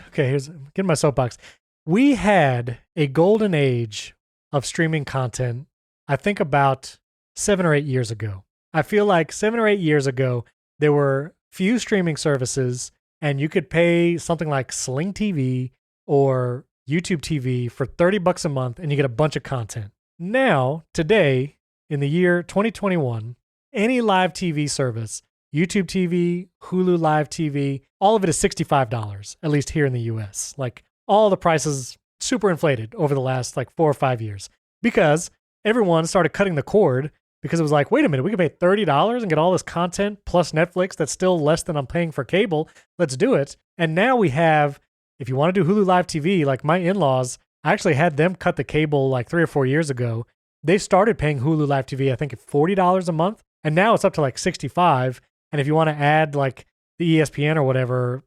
Okay, getting my soapbox. We had a golden age of streaming content, I think about 7 or 8 years ago. I feel like 7 or 8 years ago, there were few streaming services, and you could pay something like Sling TV or YouTube TV for $30 a month, and you get a bunch of content. Now, today, in the year 2021, any live TV service, YouTube TV, Hulu Live TV, all of it is $65, at least here in the US. Like, all the prices super inflated over the last 4 or 5 years because everyone started cutting the cord because it was like, wait a minute, we can pay $30 and get all this content plus Netflix that's still less than I'm paying for cable. Let's do it. And now we have, if you want to do Hulu Live TV, like my in-laws, I actually had them cut the cable 3 or 4 years ago. They started paying Hulu Live TV, I think, at $40 a month. And now it's up to $65. And if you want to add the ESPN or whatever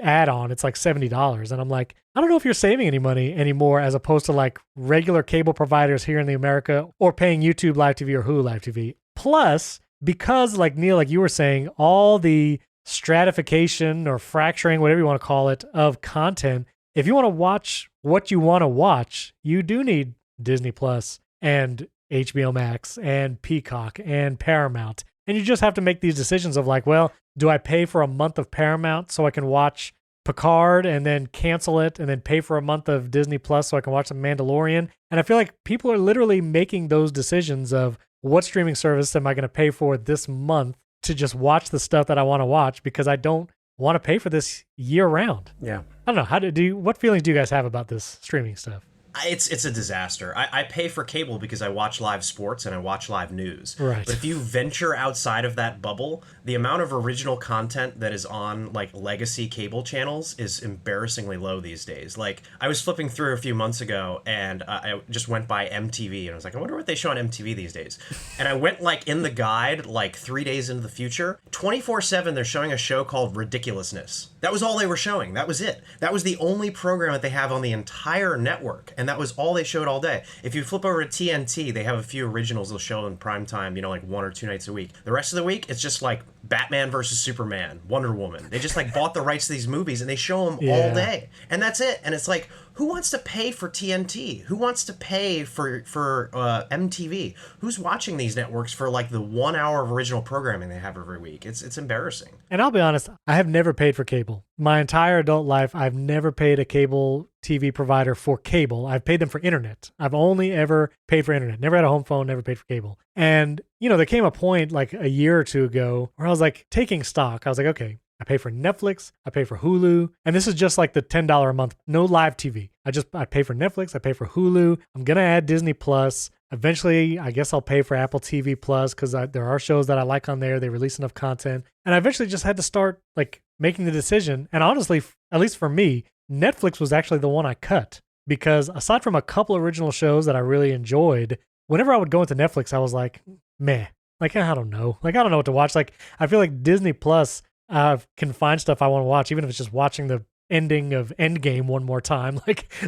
add-on, it's $70. And I'm like, I don't know if you're saving any money anymore as opposed to regular cable providers here in the America or paying YouTube Live TV or Hulu Live TV. Plus, because Neil, you were saying, all the stratification or fracturing, whatever you want to call it, of content, if you want to watch what you want to watch, you do need Disney Plus and HBO Max and Peacock and Paramount. And you just have to make these decisions of well, do I pay for a month of Paramount so I can watch Picard and then cancel it and then pay for a month of Disney Plus so I can watch The Mandalorian? And I feel like people are literally making those decisions of what streaming service am I going to pay for this month to just watch the stuff that I want to watch because I don't want to pay for this year round. Yeah. I don't know. What feelings do you guys have about this streaming stuff? It's a disaster. I pay for cable because I watch live sports and I watch live news. Right. But if you venture outside of that bubble, the amount of original content that is on legacy cable channels is embarrassingly low these days. I was flipping through a few months ago and I just went by MTV and I was like, I wonder what they show on MTV these days. And I went in the guide 3 days into the future. 24/7 they're showing a show called Ridiculousness. That was all they were showing. That was it. That was the only program that they have on the entire network. And that was all they showed all day. If you flip over to TNT, they have a few originals they'll show in prime time, 1 or 2 nights a week. The rest of the week, it's just Batman versus Superman, Wonder Woman. They just bought the rights to these movies and they show them all day. And that's it. And it's who wants to pay for TNT? Who wants to pay for MTV? Who's watching these networks for the 1 hour of original programming they have every week? It's embarrassing. And I'll be honest, I have never paid for cable. My entire adult life, I've never paid a cable TV provider for cable. I've paid them for internet. I've only ever paid for internet. Never had a home phone, never paid for cable. And, there came a point a year or two ago where I was taking stock. I was okay, I pay for Netflix, I pay for Hulu, and this is just the $10 a month, no live TV. I pay for Netflix, I pay for Hulu. I'm going to add Disney Plus. Eventually, I guess I'll pay for Apple TV Plus because there are shows that I like on there. They release enough content. And I eventually just had to start making the decision. And honestly, at least for me, Netflix was actually the one I cut because aside from a couple original shows that I really enjoyed, whenever I would go into Netflix, I was meh. I don't know. I don't know what to watch. I feel like Disney Plus can find stuff I want to watch, even if it's just watching the ending of Endgame one more time.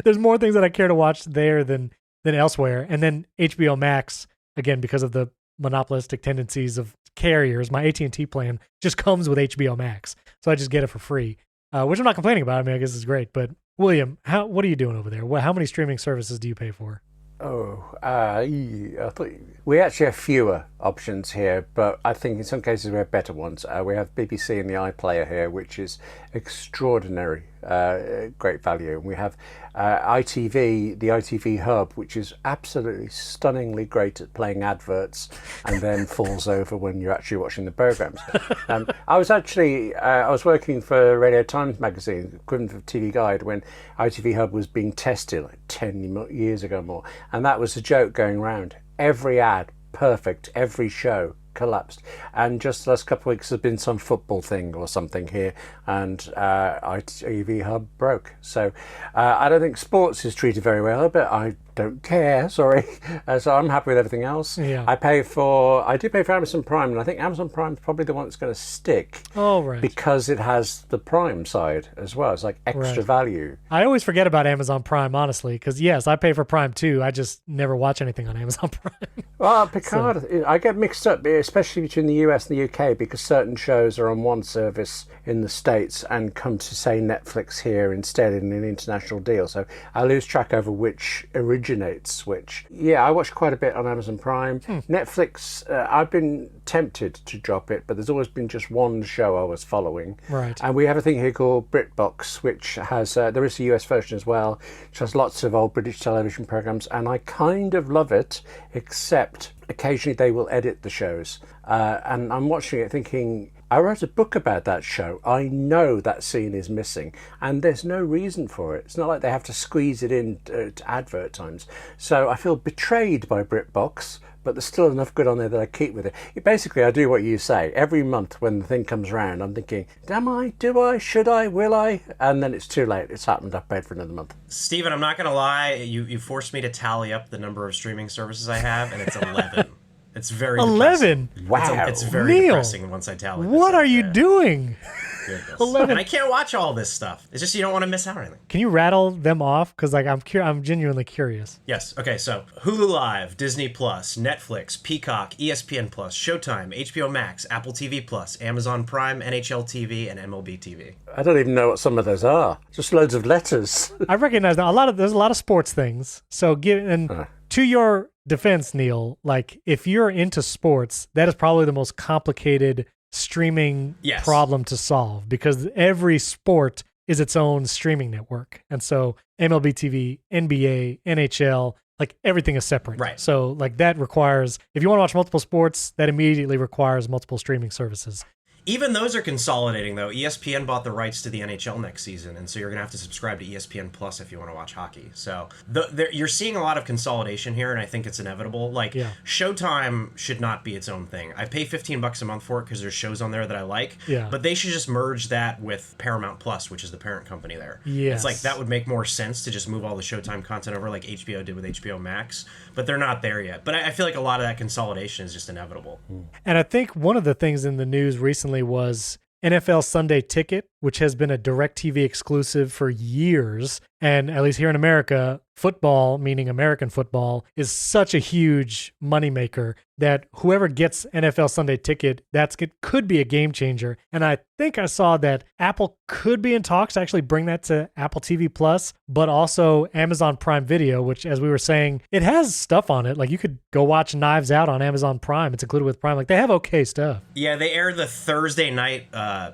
There's more things that I care to watch there than elsewhere. And then HBO Max, again, because of the monopolistic tendencies of carriers, my AT&T plan just comes with HBO Max. So I just get it for free, which I'm not complaining about. I mean, I guess it's great. But William, what are you doing over there? How many streaming services do you pay for? I thought we actually have fewer options here, but I think in some cases we have better ones. We have BBC and the iPlayer here, which is extraordinary, great value. And we have ITV, the ITV Hub, which is absolutely stunningly great at playing adverts and then falls over when you're actually watching the programs. I was working for Radio Times magazine, equivalent of TV Guide, when ITV Hub was being tested 10 years ago more, and that was a joke going round. Every ad, perfect, every show collapsed, and just the last couple of weeks there's been some football thing or something here, and ITV Hub broke. So I don't think sports is treated very well, but I don't care, sorry. So I'm happy with everything else. Yeah. I do pay for Amazon Prime, and I think Amazon Prime is probably the one that's going to stick. Oh, right. Because it has the Prime side as well. It's like extra value. I always forget about Amazon Prime, honestly, because yes, I pay for Prime too. I just never watch anything on Amazon Prime. Well, Picard, I get mixed up, especially between the US and the UK, because certain shows are on one service in the States and come to, say, Netflix here instead in an international deal. So I lose track over which originates which. Yeah, I watch quite a bit on Amazon Prime. Netflix, I've been tempted to drop it, but there's always been just one show I was following. Right. And we have a thing here called BritBox, which has, there is a US version as well, which has lots of old British television programs, and I kind of love it, except occasionally they will edit the shows. And I'm watching it thinking, I wrote a book about that show. I know that scene is missing, and there's no reason for it. It's not like they have to squeeze it in to advert times. So I feel betrayed by BritBox, but there's still enough good on there that I keep with it. Basically, I do what you say. Every month when the thing comes round, I'm thinking, am I? Do I? Should I? Will I? And then it's too late. It's happened. I've paid for another month. Stephen, I'm not going to lie. You forced me to tally up the number of streaming services I have, and it's 11. It's very 11. Depressing. Wow. It's very Neil, depressing once I tally this what up are you there. doing? Goodness. 11. And I can't watch all this stuff. It's just you don't want to miss out on anything. Can you rattle them off? Because like I'm genuinely curious. Yes. Okay. So Hulu Live, Disney Plus, Netflix, Peacock, ESPN Plus, Showtime, HBO Max, Apple TV Plus, Amazon Prime, NHL TV, and MLB TV. I don't even know what some of those are. Just loads of letters. I recognize that there's a lot of sports things. So to your defense, Neil, like if you're into sports, that is probably the most complicated streaming problem to solve, because every sport is its own streaming network. And so MLB TV, NBA, NHL, like everything is separate. Right. So like that requires, if you want to watch multiple sports, that immediately requires multiple streaming services. Even those are consolidating, though. ESPN bought the rights to the NHL next season, and so you're going to have to subscribe to ESPN Plus if you want to watch hockey. So you're seeing a lot of consolidation here, and I think it's inevitable. Like, Showtime should not be its own thing. I pay $15 a month for it because there's shows on there that I like, but they should just merge that with Paramount Plus, which is the parent company there. Yes. It's like that would make more sense to just move all the Showtime content over like HBO did with HBO Max, but they're not there yet. But I feel like a lot of that consolidation is just inevitable. And I think one of the things in the news recently was NFL Sunday Ticket, which has been a DirecTV exclusive for years. And at least here in America, football, meaning American football, is such a huge moneymaker that whoever gets NFL Sunday Ticket, could be a game changer. And I think I saw that Apple could be in talks to actually bring that to Apple TV Plus, but also Amazon Prime Video, which, as we were saying, it has stuff on it. Like you could go watch Knives Out on Amazon Prime. It's included with Prime. Like they have okay stuff. Yeah, they air the Thursday night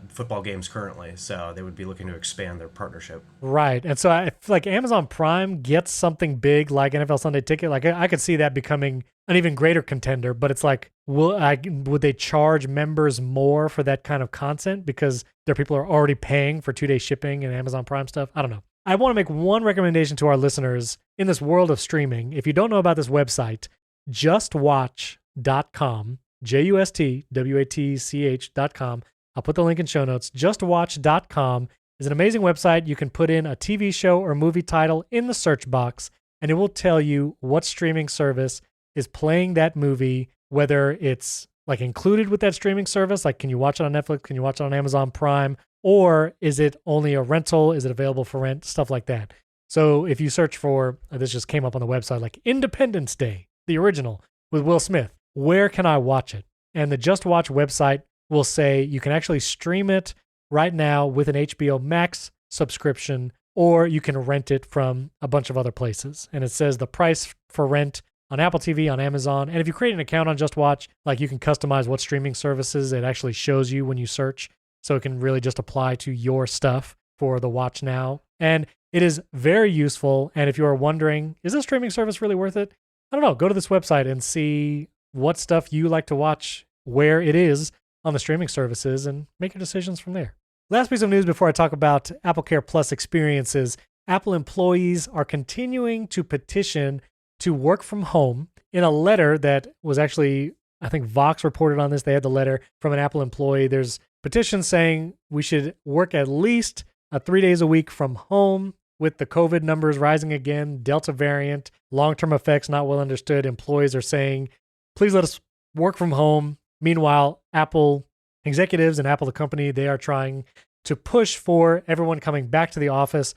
football games currently, so they would be looking to expand their partnership. Right. And so I feel like Amazon Prime gets something big like NFL Sunday Ticket. Like I could see that becoming an even greater contender, but it's like, would they charge members more for that kind of content because their people are already paying for 2-day shipping and Amazon Prime stuff? I don't know. I want to make one recommendation to our listeners in this world of streaming. If you don't know about this website, justwatch.com, JUSTWATCH.com. I'll put the link in show notes. Justwatch.com is an amazing website. You can put in a TV show or movie title in the search box, and it will tell you what streaming service is playing that movie, whether it's like included with that streaming service, like can you watch it on Netflix, can you watch it on Amazon Prime, or is it only a rental, is it available for rent, stuff like that. So if you search for, this just came up on the website, like Independence Day, the original with Will Smith, where can I watch it? And the Just Watch website will say you can actually stream it right now with an HBO Max subscription, or you can rent it from a bunch of other places. And it says the price for rent on Apple TV, on Amazon. And if you create an account on Just Watch, like you can customize what streaming services it actually shows you when you search. So it can really just apply to your stuff for the watch now. And it is very useful. And if you are wondering, is this streaming service really worth it? I don't know. Go to this website and see what stuff you like to watch, where it is on the streaming services, and make your decisions from there. Last piece of news before I talk about AppleCare Plus experiences. Apple employees are continuing to petition to work from home. In a letter that was actually, I think Vox reported on this, they had the letter from an Apple employee. There's petitions saying we should work at least 3 days a week from home with the COVID numbers rising again, Delta variant, long-term effects not well understood, employees are saying, please let us work from home. Meanwhile, Apple executives and Apple, the company, they are trying to push for everyone coming back to the office.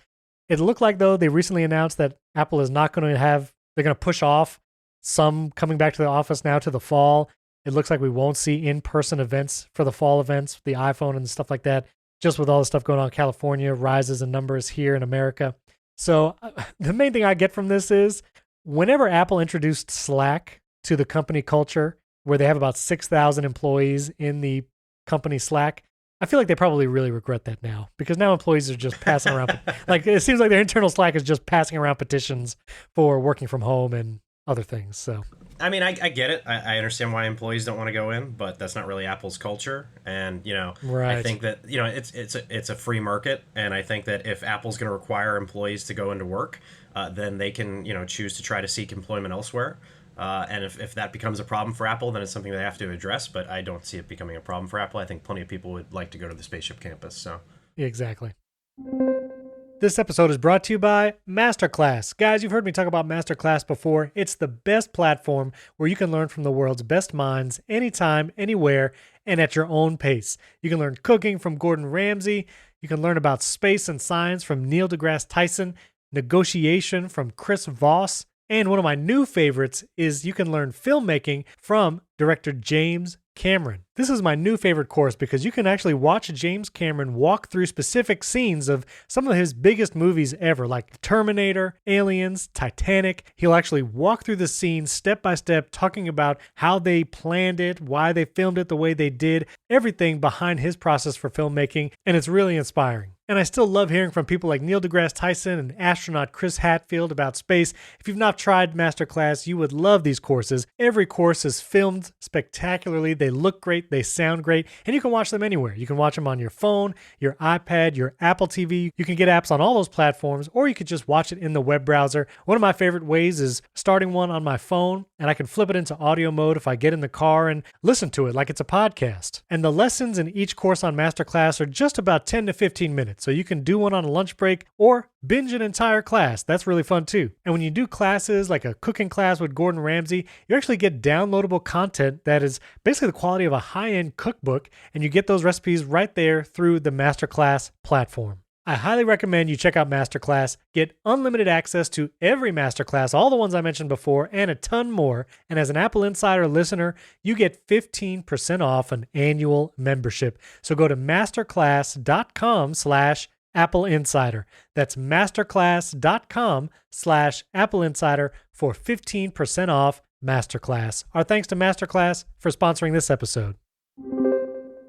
It looked like, though, they recently announced that Apple is not going to they're going to push off some coming back to the office now to the fall. It looks like we won't see in-person events for the fall events, the iPhone and stuff like that, just with all the stuff going on in California, rises in numbers here in America. So the main thing I get from this is whenever Apple introduced Slack to the company culture, where they have about 6,000 employees in the company Slack, I feel like they probably really regret that now, because now employees are just passing around. Like, it seems like their internal Slack is just passing around petitions for working from home and other things. So, I mean, I get it. I understand why employees don't want to go in, but that's not really Apple's culture. And, right. I think that, it's a free market. And I think that if Apple's going to require employees to go into work, then they can, choose to try to seek employment elsewhere. And if that becomes a problem for Apple, then it's something they have to address. But I don't see it becoming a problem for Apple. I think plenty of people would like to go to the Spaceship Campus. So exactly. This episode is brought to you by Masterclass. Guys, you've heard me talk about Masterclass before. It's the best platform where you can learn from the world's best minds anytime, anywhere, and at your own pace. You can learn cooking from Gordon Ramsay. You can learn about space and science from Neil deGrasse Tyson, negotiation from Chris Voss, and one of my new favorites is you can learn filmmaking from director James Cameron. This is my new favorite course because you can actually watch James Cameron walk through specific scenes of some of his biggest movies ever, like Terminator, Aliens, Titanic. He'll actually walk through the scenes step by step, talking about how they planned it, why they filmed it the way they did, everything behind his process for filmmaking, and it's really inspiring. And I still love hearing from people like Neil deGrasse Tyson and astronaut Chris Hadfield about space. If you've not tried Masterclass, you would love these courses. Every course is filmed spectacularly. They look great. They sound great. And you can watch them anywhere. You can watch them on your phone, your iPad, your Apple TV. You can get apps on all those platforms, or you could just watch it in the web browser. One of my favorite ways is starting one on my phone, and I can flip it into audio mode if I get in the car and listen to it like it's a podcast. And the lessons in each course on Masterclass are just about 10 to 15 minutes. So you can do one on a lunch break or binge an entire class. That's really fun too. And when you do classes like a cooking class with Gordon Ramsay, you actually get downloadable content that is basically the quality of a high-end cookbook, and you get those recipes right there through the Masterclass platform. I highly recommend you check out Masterclass. Get unlimited access to every Masterclass, all the ones I mentioned before, and a ton more. And as an Apple Insider listener, you get 15% off an annual membership. So go to masterclass.com/Apple Insider. That's masterclass.com/Apple Insider for 15% off Masterclass. Our thanks to Masterclass for sponsoring this episode.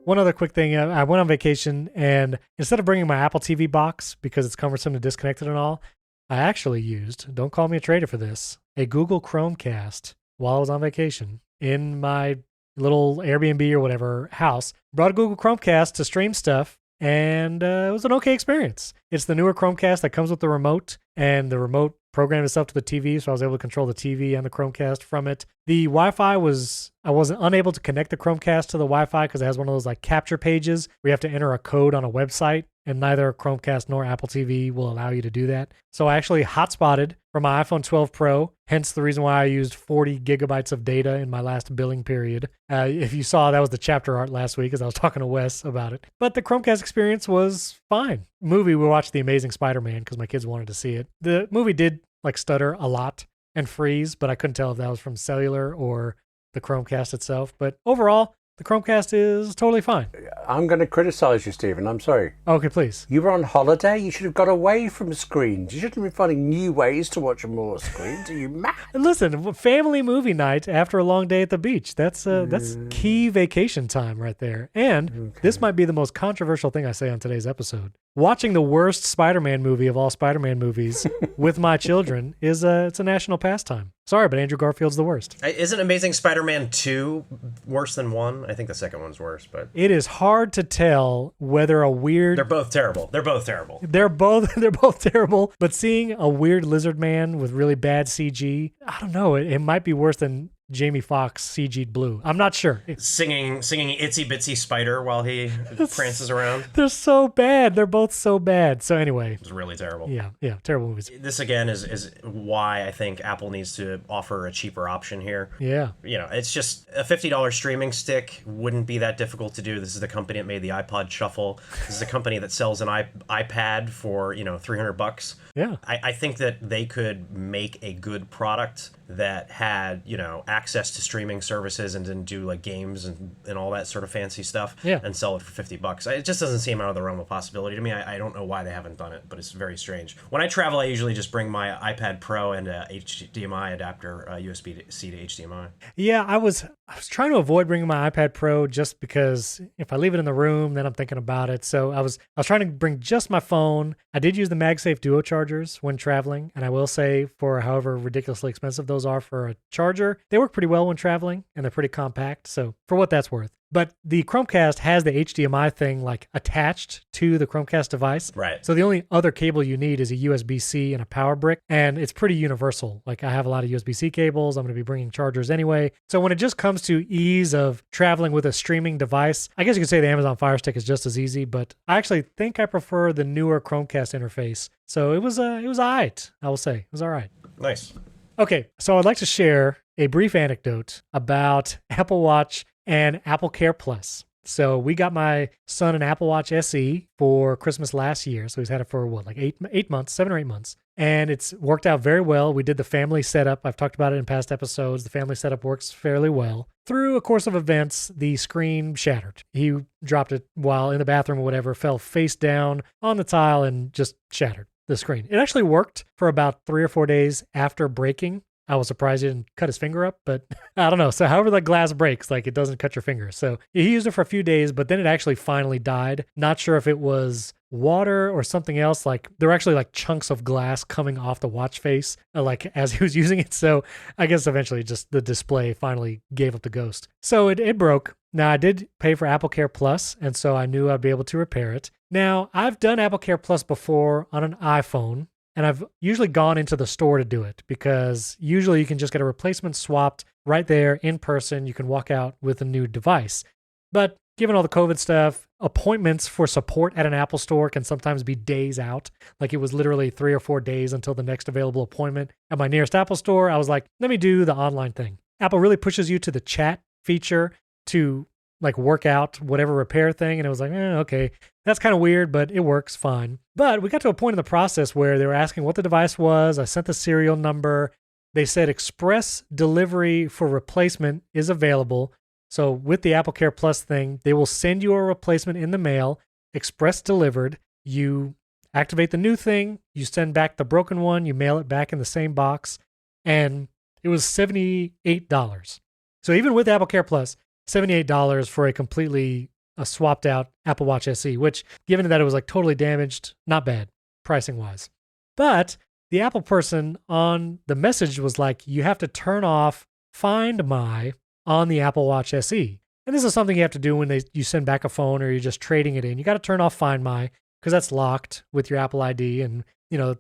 One other quick thing, I went on vacation, and instead of bringing my Apple TV box because it's cumbersome to disconnect it and all, I actually used, don't call me a traitor for this, a Google Chromecast while I was on vacation in my little Airbnb or whatever house. Brought a Google Chromecast to stream stuff, and it was an okay experience. It's the newer Chromecast that comes with the remote, and the remote programmed itself to the TV, so I was able to control the TV and the Chromecast from it. The Wi-Fi I wasn't unable to connect the Chromecast to the Wi-Fi because it has one of those like capture pages where you have to enter a code on a website, and neither Chromecast nor Apple TV will allow you to do that. So I actually hotspotted from my iPhone 12 Pro, hence the reason why I used 40 gigabytes of data in my last billing period. If you saw, that was the chapter art last week as I was talking to Wes about it. But the Chromecast experience was fine. We watched The Amazing Spider-Man because my kids wanted to see it. The movie did like stutter a lot and freeze, but I couldn't tell if that was from cellular or the Chromecast itself. But overall, the Chromecast is totally fine. I'm going to criticize you, Stephen. I'm sorry. Okay, please. You were on holiday. You should have got away from screens. You shouldn't be finding new ways to watch more screens. Are you mad? Listen, family movie night after a long day at the beach. That's key vacation time right there. And This might be the most controversial thing I say on today's episode. Watching the worst Spider-Man movie of all Spider-Man movies with my children it's a national pastime. Sorry, but Andrew Garfield's the worst. Isn't Amazing Spider-Man 2 worse than 1? I think the second one's worse, but it is hard to tell whether a weird... They're both terrible. They're both terrible, but seeing a weird lizard man with really bad CG, I don't know, it might be worse than Jamie Foxx CG'd blue. I'm not sure. Singing Itsy Bitsy Spider while he prances around. They're so bad. They're both so bad. So anyway. It was really terrible. Yeah, terrible movies. This again is why I think Apple needs to offer a cheaper option here. Yeah. It's just a $50 streaming stick wouldn't be that difficult to do. This is the company that made the iPod Shuffle. This is a company that sells an iPad for, $300. Yeah. I think that they could make a good product that had, access to streaming services and didn't do like games and all that sort of fancy stuff and sell it for $50. It just doesn't seem out of the realm of possibility to me. I don't know why they haven't done it, but it's very strange. When I travel, I usually just bring my iPad Pro and a HDMI adapter, USB-C to HDMI. Yeah, I was trying to avoid bringing my iPad Pro just because if I leave it in the room, then I'm thinking about it. So I was trying to bring just my phone. I did use the MagSafe Duo chargers when traveling, and I will say for however ridiculously expensive those are for a charger, they work pretty well when traveling, and they're pretty compact. So for what that's worth. But the Chromecast has the HDMI thing like attached to the Chromecast device. Right. So the only other cable you need is a USB-C and a power brick, and it's pretty universal. Like I have a lot of USB-C cables. I'm going to be bringing chargers anyway. So when it just comes to ease of traveling with a streaming device, I guess you could say the Amazon Fire Stick is just as easy, but I actually think I prefer the newer Chromecast interface. So it was all right. I will say it was all right. Nice. Okay, so I'd like to share a brief anecdote about Apple Watch and Apple Care Plus. So we got my son an Apple Watch SE for Christmas last year. So he's had it for what, like 8 months, 7 or 8 months. And it's worked out very well. We did the family setup. I've talked about it in past episodes. The family setup works fairly well. Through a course of events, the screen shattered. He dropped it while in the bathroom or whatever, fell face down on the tile and just shattered the screen. It actually worked for about 3 or 4 days after breaking. I was surprised he didn't cut his finger up, but I don't know. So however the glass breaks, like it doesn't cut your finger. So he used it for a few days, but then it actually finally died. Not sure if it was water or something else. Like there were actually like chunks of glass coming off the watch face, like as he was using it. So I guess eventually just the display finally gave up the ghost. So it broke. Now I did pay for Apple Care Plus, and so I knew I'd be able to repair it. Now I've done Apple Care Plus before on an iPhone. And I've usually gone into the store to do it because usually you can just get a replacement swapped right there in person. You can walk out with a new device. But given all the COVID stuff, appointments for support at an Apple store can sometimes be days out. Like it was literally 3 or 4 days until the next available appointment at my nearest Apple store. I was like, let me do the online thing. Apple really pushes you to the chat feature to like work out whatever repair thing. And it was like, okay, that's kind of weird, but it works fine. But we got to a point in the process where they were asking what the device was. I sent the serial number. They said express delivery for replacement is available. So with the Apple Care Plus thing, they will send you a replacement in the mail, express delivered. You activate the new thing, you send back the broken one, you mail it back in the same box, and it was $78. So even with Apple Care Plus, $78 for a completely swapped out Apple Watch SE, which given that it was like totally damaged, not bad pricing wise. But the Apple person on the message was like, you have to turn off Find My on the Apple Watch SE. And this is something you have to do when you send back a phone or you're just trading it in. You got to turn off Find My because that's locked with your Apple ID. And,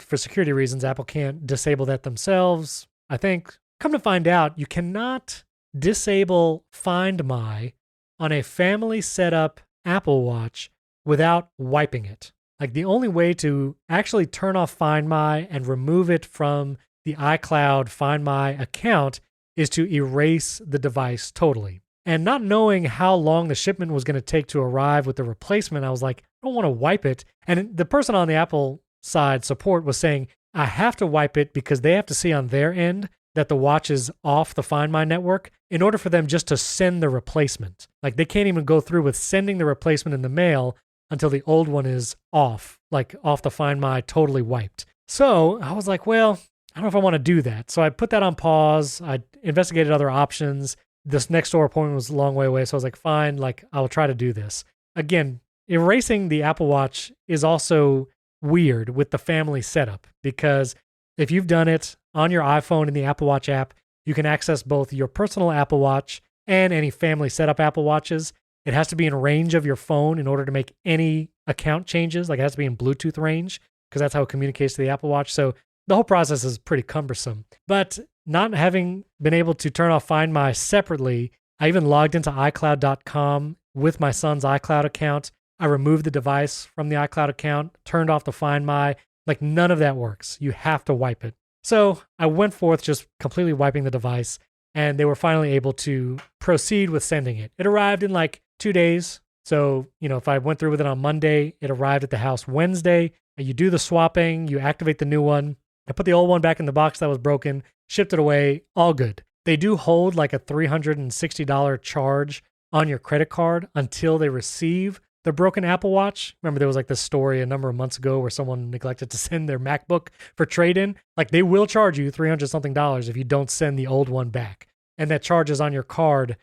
for security reasons, Apple can't disable that themselves. I think, come to find out, you cannot disable Find My on a family setup Apple Watch without wiping it. Like the only way to actually turn off Find My and remove it from the iCloud Find My account is to erase the device totally. And not knowing how long the shipment was going to take to arrive with the replacement, I was like, I don't want to wipe it. And the person on the Apple side support was saying, I have to wipe it because they have to see on their end that the watch is off the Find My network in order for them just to send the replacement. Like they can't even go through with sending the replacement in the mail until the old one is off, like off the Find My, totally wiped. So I was like, well, I don't know if I want to do that. So I put that on pause. I investigated other options. This next door appointment was a long way away. So I was like, fine, like I'll try to do this. Again, erasing the Apple Watch is also weird with the family setup because if you've done it on your iPhone in the Apple Watch app, you can access both your personal Apple Watch and any family setup Apple Watches. It has to be in range of your phone in order to make any account changes. Like it has to be in Bluetooth range because that's how it communicates to the Apple Watch. So the whole process is pretty cumbersome. But not having been able to turn off Find My separately, I even logged into iCloud.com with my son's iCloud account. I removed the device from the iCloud account, turned off the Find My. Like, none of that works. You have to wipe it. So I went forth just completely wiping the device, and they were finally able to proceed with sending it. It arrived in like 2 days. So, if I went through with it on Monday, it arrived at the house Wednesday. You do the swapping, you activate the new one. I put the old one back in the box that was broken, shipped it away, all good. They do hold like a $360 charge on your credit card until they receive the broken Apple Watch. Remember, there was like this story a number of months ago where someone neglected to send their MacBook for trade-in. Like, they will charge you $300 something if you don't send the old one back. And that charge is on your card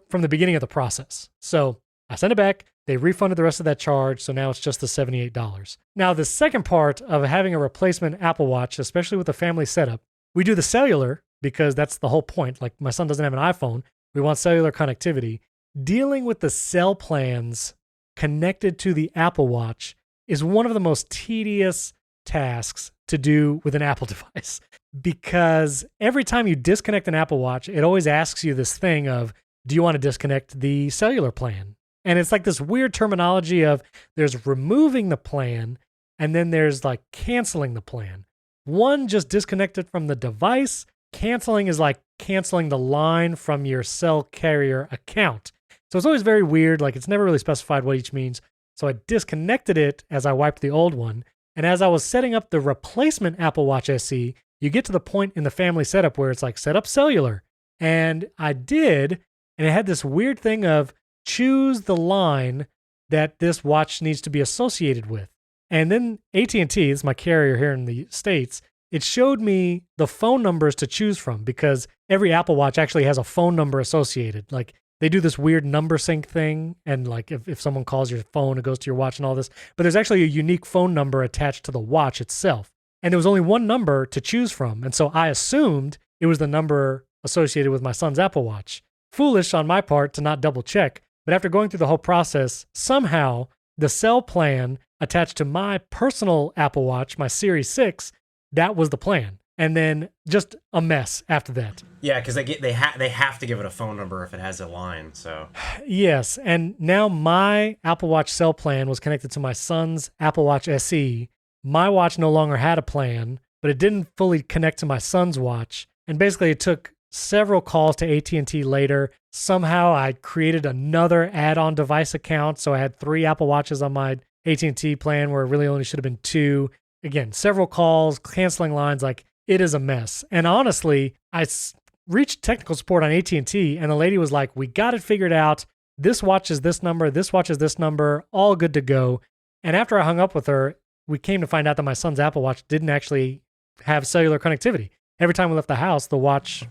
from the beginning of the process. So I sent it back. They refunded the rest of that charge, so now it's just the $78. Now, the second part of having a replacement Apple Watch, especially with the family setup, we do the cellular because that's the whole point. Like, my son doesn't have an iPhone. We want cellular connectivity. Dealing with the cell plans connected to the Apple Watch is one of the most tedious tasks to do with an Apple device, because every time you disconnect an Apple Watch, it always asks you this thing of, do you want to disconnect the cellular plan? And it's like this weird terminology of there's removing the plan and then there's like canceling the plan. One just disconnected from the device. Canceling is like canceling the line from your cell carrier account. So it's always very weird. Like, it's never really specified what each means. So I disconnected it as I wiped the old one. And as I was setting up the replacement Apple Watch SE, you get to the point in the family setup where it's like, set up cellular. And I did. And it had this weird thing of choose the line that this watch needs to be associated with. And then AT&T, this is my carrier here in the States, it showed me the phone numbers to choose from, because every Apple Watch actually has a phone number associated. Like, they do this weird number sync thing, and like if someone calls your phone, it goes to your watch and all this. But there's actually a unique phone number attached to the watch itself. And there was only one number to choose from. And so I assumed it was the number associated with my son's Apple Watch. Foolish on my part to not double check. But after going through the whole process, somehow the cell plan attached to my personal Apple Watch, my Series 6, that was the plan. And then just a mess after that. Yeah, because they have to give it a phone number if it has a line. So yes, and now my Apple Watch cell plan was connected to my son's Apple Watch SE. My watch no longer had a plan, but it didn't fully connect to my son's watch. And basically, it took several calls to AT&T later. Somehow, I created another add-on device account, so I had 3 Apple Watches on my AT&T plan where it really only should have been 2. Again, several calls, canceling lines, like, it is a mess. And honestly, I reached technical support on AT&T, and the lady was like, we got it figured out. This watch is this number. This watch is this number. All good to go. And after I hung up with her, we came to find out that my son's Apple Watch didn't actually have cellular connectivity. Every time we left the house, the watch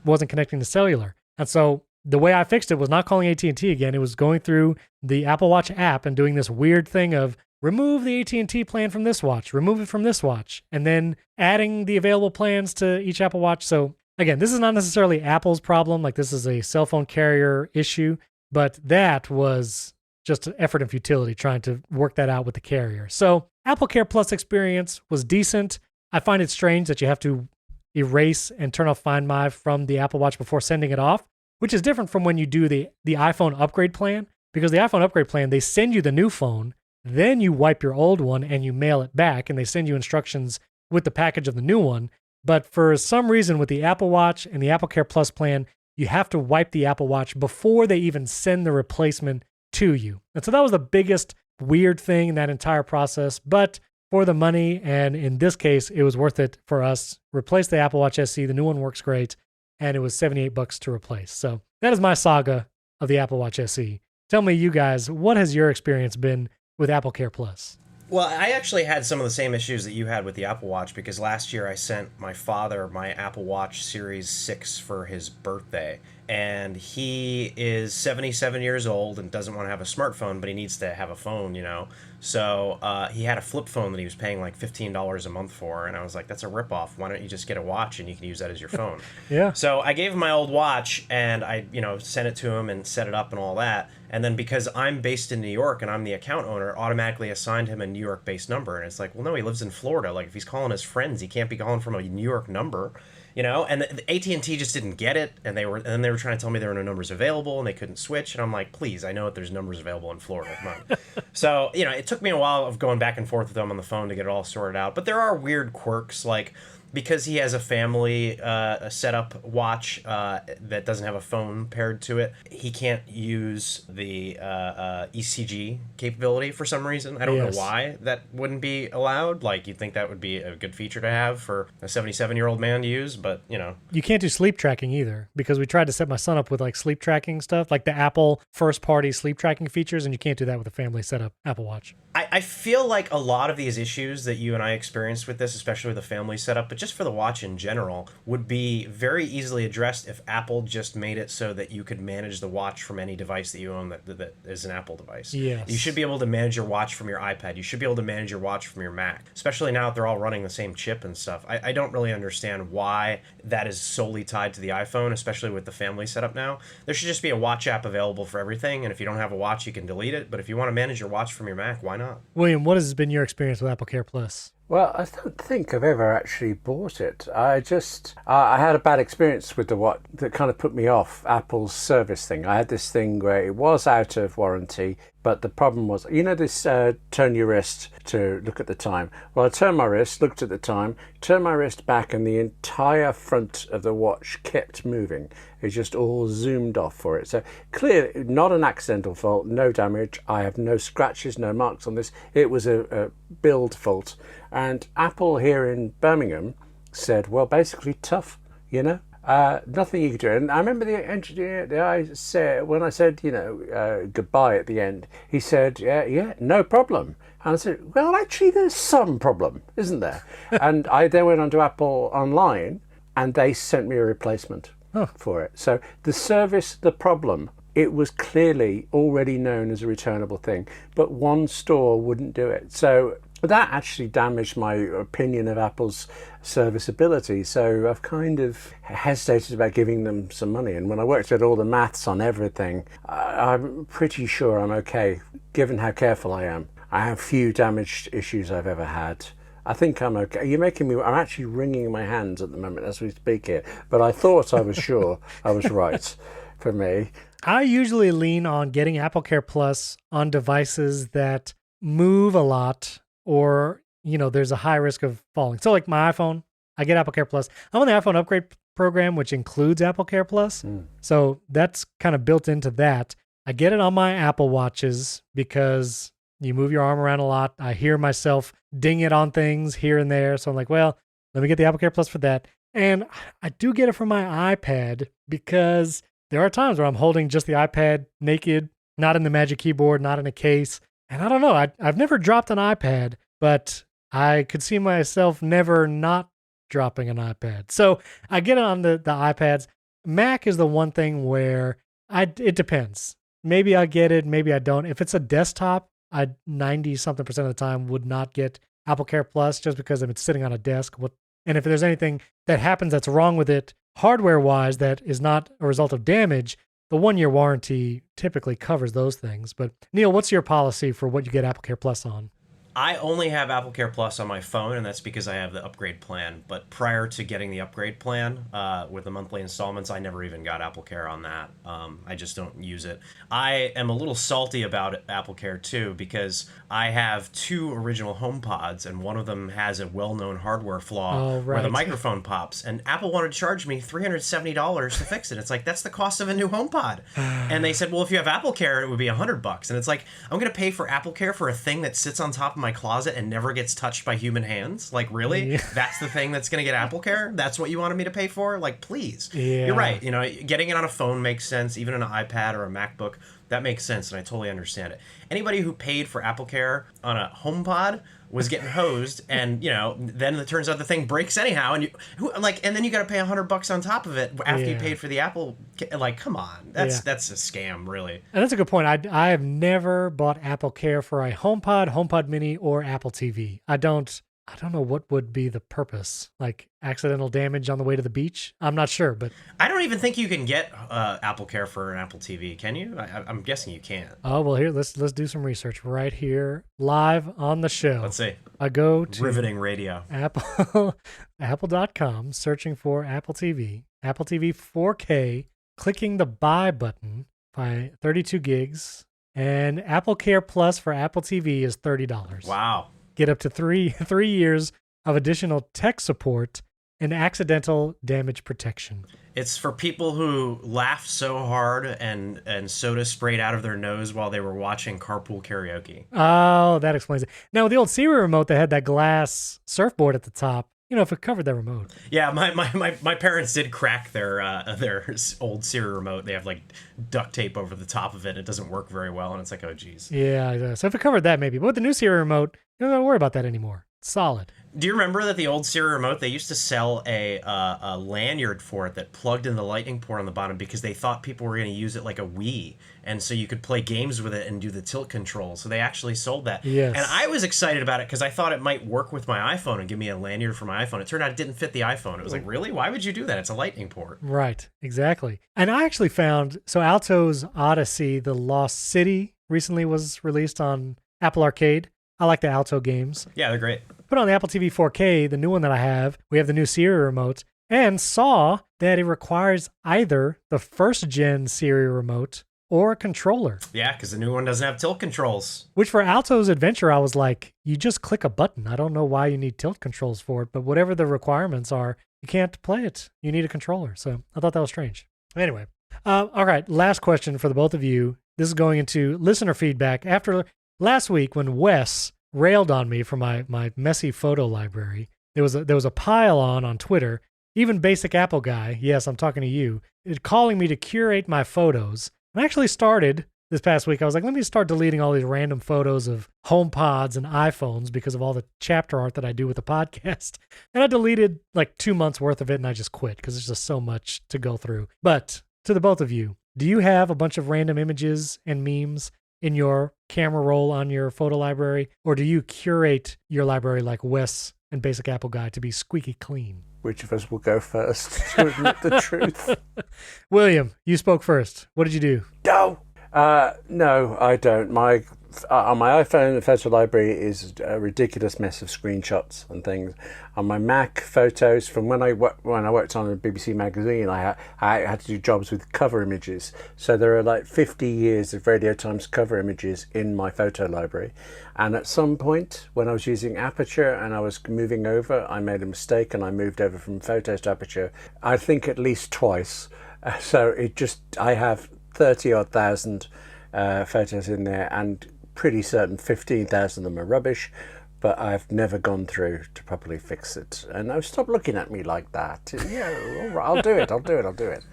wasn't connecting to cellular. And so the way I fixed it was not calling AT&T again. It was going through the Apple Watch app and doing this weird thing of remove the AT&T plan from this watch, remove it from this watch, and then adding the available plans to each Apple Watch. So again, this is not necessarily Apple's problem. Like, this is a cell phone carrier issue, but that was just an effort and futility trying to work that out with the carrier. So Apple Care Plus experience was decent. I find it strange that you have to erase and turn off Find My from the Apple Watch before sending it off, which is different from when you do the iPhone upgrade plan, because the iPhone upgrade plan, they send you the new phone, then you wipe your old one and you mail it back, and they send you instructions with the package of the new one. But for some reason with the Apple Watch and the Apple Care Plus plan, you have to wipe the Apple Watch before they even send the replacement to you. And so that was the biggest weird thing in that entire process. But for the money, and in this case, it was worth it for us. Replace the Apple Watch SE. The new one works great, and it was $78 to replace. So that is my saga of the Apple Watch SE. Tell me, you guys, what has your experience been with Apple Care Plus? Well, I actually had some of the same issues that you had with the Apple Watch, because last year I sent my father my Apple Watch Series 6 for his birthday. And he is 77 years old and doesn't want to have a smartphone, but he needs to have a phone, you know. So he had a flip phone that he was paying like $15 a month for. And I was like, that's a ripoff. Why don't you just get a watch and you can use that as your phone? Yeah. So I gave him my old watch, and I, sent it to him and set it up and all that. And then because I'm based in New York and I'm the account owner, automatically assigned him a New York-based number. And it's like, well, no, he lives in Florida. Like, if he's calling his friends, he can't be calling from a New York number. And the AT&T just didn't get it, and they were trying to tell me there were no numbers available and they couldn't switch, and I'm like, please, I know that there's numbers available in Florida, come on. So it took me a while of going back and forth with them on the phone to get it all sorted out, but there are weird quirks, like because he has a family setup watch that doesn't have a phone paired to it, he can't use the ECG capability for some reason. I don't know why that wouldn't be allowed. Like, you'd think that would be a good feature to have for a 77-year-old man to use, but, You can't do sleep tracking either, because we tried to set my son up with like sleep tracking stuff, like the Apple first-party sleep tracking features, and you can't do that with a family setup Apple Watch. I feel like a lot of these issues that you and I experienced with this, especially with the family setup, but just for the watch in general, would be very easily addressed if Apple just made it so that you could manage the watch from any device that you own that is an Apple device. Yes. You should be able to manage your watch from your iPad. You should be able to manage your watch from your Mac, especially now that they're all running the same chip and stuff. I don't really understand why that is solely tied to the iPhone, especially with the family setup now. There should just be a watch app available for everything, and if you don't have a watch, you can delete it. But if you want to manage your watch from your Mac, why not? William, what has been your experience with AppleCare Plus? Well, I don't think I've ever actually bought it. I had a bad experience with the watch that kind of put me off Apple's service thing. I had this thing where it was out of warranty, but the problem was, this turn your wrist to look at the time. Well, I turned my wrist, looked at the time, turned my wrist back, and the entire front of the watch kept moving. It just all zoomed off for it. So clearly, not an accidental fault, no damage. I have no scratches, no marks on this. It was a build fault. And Apple here in Birmingham said, well, basically tough, nothing you could do. And I remember the engineer, the guy said, when I said, goodbye at the end, he said, yeah, no problem. And I said, well, actually, there's some problem, isn't there? And I then went onto Apple Online, and they sent me a replacement for it. So the service, the problem, it was clearly already known as a returnable thing, but one store wouldn't do it. So that actually damaged my opinion of Apple's serviceability. So I've kind of hesitated about giving them some money. And when I worked out all the maths on everything, I'm pretty sure I'm okay, given how careful I am. I have few damaged issues I've ever had. I think I'm okay. I'm actually wringing my hands at the moment as we speak here. But I thought I was sure I was right for me. I usually lean on getting AppleCare Plus on devices that move a lot, or, there's a high risk of falling. So like my iPhone, I get AppleCare Plus. I'm on the iPhone upgrade program, which includes AppleCare Plus. So that's kind of built into that. I get it on my Apple Watches because you move your arm around a lot. I hear myself ding it on things here and there. So I'm like, well, let me get the AppleCare Plus for that. And I do get it for my iPad because there are times where I'm holding just the iPad naked, not in the Magic Keyboard, not in a case. And I don't know, I've never dropped an iPad, but I could see myself never not dropping an iPad. So I get it on the iPads. Mac is the one thing where it depends. Maybe I get it, maybe I don't. If it's a desktop, I 90-something% of the time would not get AppleCare Plus just because if it's sitting on a desk. And if there's anything that happens that's wrong with it hardware-wise that is not a result of damage, the 1-year warranty typically covers those things. But Neil, what's your policy for what you get AppleCare Plus on? I only have AppleCare Plus on my phone, and that's because I have the upgrade plan. But prior to getting the upgrade plan with the monthly installments, I never even got AppleCare on that. I just don't use it. I am a little salty about AppleCare too, because I have 2 original HomePods, and one of them has a well-known hardware flaw where the microphone pops. And Apple wanted to charge me $370 to fix it. It's like, that's the cost of a new HomePod. And they said, well, if you have AppleCare, it would be $100. And it's like, I'm going to pay for AppleCare for a thing that sits on top of my closet and never gets touched by human hands? Like, really? Yeah. That's the thing that's going to get AppleCare? That's what you wanted me to pay for? Like, please. Yeah. You're right. Getting it on a phone makes sense. Even on an iPad or a MacBook, that makes sense, and I totally understand it. Anybody who paid for AppleCare on a HomePod was getting hosed, and then it turns out the thing breaks anyhow, and then you got to pay $100 on top of it after you paid for the Apple. Like, come on, that's a scam, really. And that's a good point. I have never bought AppleCare for a HomePod, HomePod Mini, or Apple TV. I don't I don't know what would be the purpose. Like accidental damage on the way to the beach? I'm not sure, but I don't even think you can get Apple Care for an Apple TV. Can you? I'm guessing you can't. oh well. Here, let's do some research right here, live on the show. Let's see. I go to Riveting radio. Apple, Apple.com, searching for Apple TV 4K, clicking the buy button by 32 gigs, and Apple Care Plus for Apple TV is $30. Wow. Get up to three years of additional tech support and accidental damage protection. It's for people who laughed so hard and soda sprayed out of their nose while they were watching Carpool Karaoke. Oh, that explains it. Now, with the old Siri remote, they had that glass surfboard at the top. You know, if it covered that remote. Yeah, my parents did crack their old Siri remote. They have like duct tape over the top of it. It doesn't work very well, and it's like, oh geez. Yeah, so if it covered that, maybe. But with the new Siri remote, you don't got to worry about that anymore. It's solid. Do you remember that the old Siri remote, they used to sell a lanyard for it that plugged in the lightning port on the bottom because they thought people were going to use it like a Wii, and so you could play games with it and do the tilt control. So they actually sold that. Yes. And I was excited about it because I thought it might work with my iPhone and give me a lanyard for my iPhone. It turned out it didn't fit the iPhone. It was like, really? Why would you do that? It's a lightning port. Right, exactly. And I actually found, so Alto's Odyssey, The Lost City, recently was released on Apple Arcade. I like the Alto games. Yeah, they're great. Put on the Apple TV 4K, the new one that I have, we have the new Siri remote, and saw that it requires either the first gen Siri remote or a controller. Yeah, because the new one doesn't have tilt controls. Which for Alto's Adventure, I was like, you just click a button. I don't know why you need tilt controls for it, but whatever the requirements are, you can't play it. You need a controller. So I thought that was strange. Anyway, all right, last question for the both of you. This is going into listener feedback. After last week when Wes railed on me for my messy photo library, there was a pile on Twitter, even Basic Apple Guy, yes, I'm talking to you, calling me to curate my photos. I actually started this past week. I was like, let me start deleting all these random photos of HomePods and iPhones because of all the chapter art that I do with the podcast. And I deleted like 2 months worth of it and I just quit because it's just so much to go through. But to the both of you, do you have a bunch of random images and memes in your camera roll on your photo library? Or do you curate your library like Wes and Basic Apple Guy to be squeaky clean? Which of us will go first to admit the truth? William, you spoke first. What did you do? No, I don't. On my iPhone, the photo library is a ridiculous mess of screenshots and things. On my Mac, photos from when I worked on a BBC magazine, I had to do jobs with cover images. So there are like 50 years of Radio Times cover images in my photo library. And at some point, when I was using Aperture and I was moving over, I made a mistake and I moved over from Photos to Aperture. I think at least twice. So I have 30-odd thousand photos in there, and pretty certain 15,000 of them are rubbish, but I've never gone through to properly fix it. And now stop looking at me like that. Yeah, all right, I'll do it.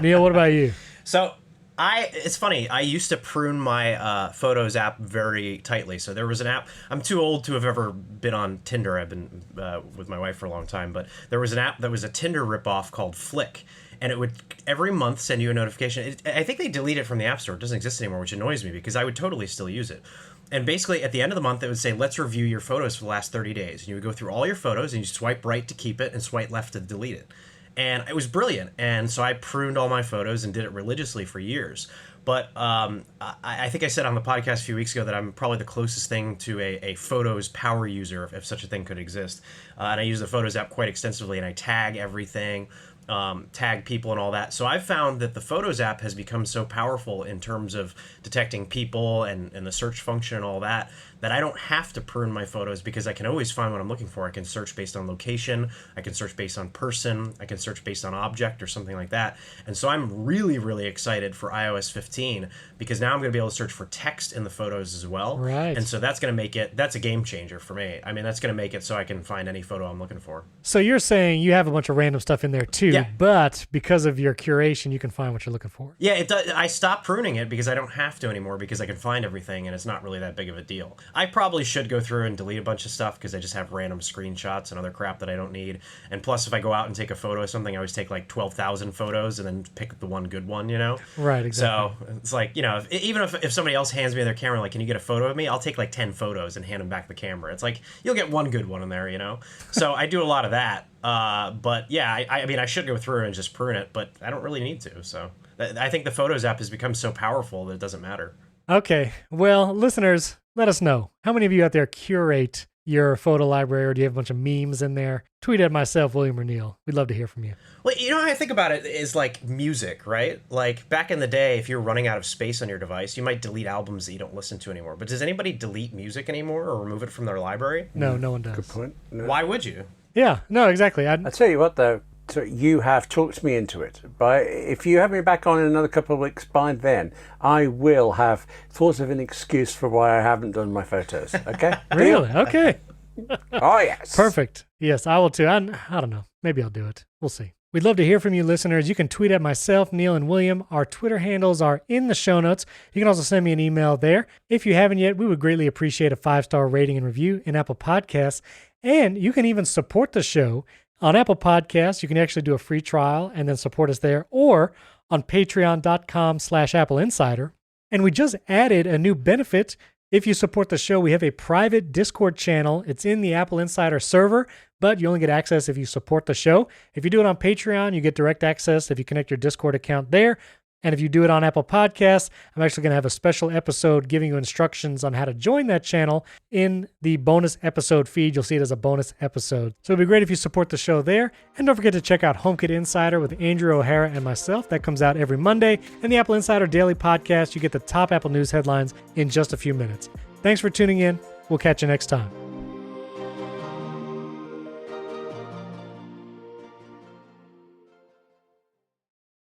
Neil, what about you? So it's funny. I used to prune my Photos app very tightly. So there was an app. I'm too old to have ever been on Tinder. I've been with my wife for a long time, but there was an app that was a Tinder ripoff called Flick. And it would every month send you a notification. I think they deleted it from the App Store. It doesn't exist anymore, which annoys me because I would totally still use it. And basically, at the end of the month, it would say, let's review your photos for the last 30 days. And you would go through all your photos, and you swipe right to keep it, and swipe left to delete it. And it was brilliant. And so I pruned all my photos and did it religiously for years. But I think I said on the podcast a few weeks ago that I'm probably the closest thing to a Photos power user, if such a thing could exist. And I use the Photos app quite extensively, and I tag everything. Tag people and all that. So I've found that the Photos app has become so powerful in terms of detecting people and the search function and all that I don't have to prune my photos because I can always find what I'm looking for. I can search based on location, I can search based on person, I can search based on object or something like that. And so I'm really, really excited for iOS 15 because now I'm going to be able to search for text in the photos as well. Right. And so that's a game changer for me. I mean, that's going to make it so I can find any photo I'm looking for. So you're saying you have a bunch of random stuff in there too, Yeah. But because of your curation, you can find what you're looking for. Yeah, it does. I stopped pruning it because I don't have to anymore because I can find everything and it's not really that big of a deal. I probably should go through and delete a bunch of stuff because I just have random screenshots and other crap that I don't need. And plus, if I go out and take a photo of something, I always take like 12,000 photos and then pick the one good one, Right, exactly. So it's like, even if somebody else hands me their camera, like, can you get a photo of me? I'll take like 10 photos and hand them back the camera. It's like, you'll get one good one in there, So I do a lot of that. But yeah, I mean, I should go through and just prune it, but I don't really need to. So I think the Photos app has become so powerful that it doesn't matter. Okay. Well, listeners, let us know. How many of you out there curate your photo library, or do you have a bunch of memes in there? Tweet at myself, William or Neil. We'd love to hear from you. Well, how I think about it is like music, right? Like back in the day, if you're running out of space on your device, you might delete albums that you don't listen to anymore. But does anybody delete music anymore or remove it from their library? No, no one does. Good point. No. Why would you? Yeah, no, exactly. I'll tell you what, though. So you have talked me into it. But if you have me back on in another couple of weeks, by then, I will have thought of an excuse for why I haven't done my photos. Okay? Really? Okay. Oh, yes. Perfect. Yes, I will too. I don't know. Maybe I'll do it. We'll see. We'd love to hear from you, listeners. You can tweet at myself, Neil, and William. Our Twitter handles are in the show notes. You can also send me an email there. If you haven't yet, we would greatly appreciate a 5-star rating and review in Apple Podcasts. And you can even support the show on Apple Podcasts. You can actually do a free trial and then support us there, or on patreon.com/AppleInsider. And we just added a new benefit. If you support the show, we have a private Discord channel. It's in the Apple Insider server, but you only get access if you support the show. If you do it on Patreon, you get direct access if you connect your Discord account there. And if you do it on Apple Podcasts, I'm actually going to have a special episode giving you instructions on how to join that channel in the bonus episode feed. You'll see it as a bonus episode. So it'd be great if you support the show there. And don't forget to check out HomeKit Insider with Andrew O'Hara and myself. That comes out every Monday. And the Apple Insider Daily Podcast, you get the top Apple News headlines in just a few minutes. Thanks for tuning in. We'll catch you next time.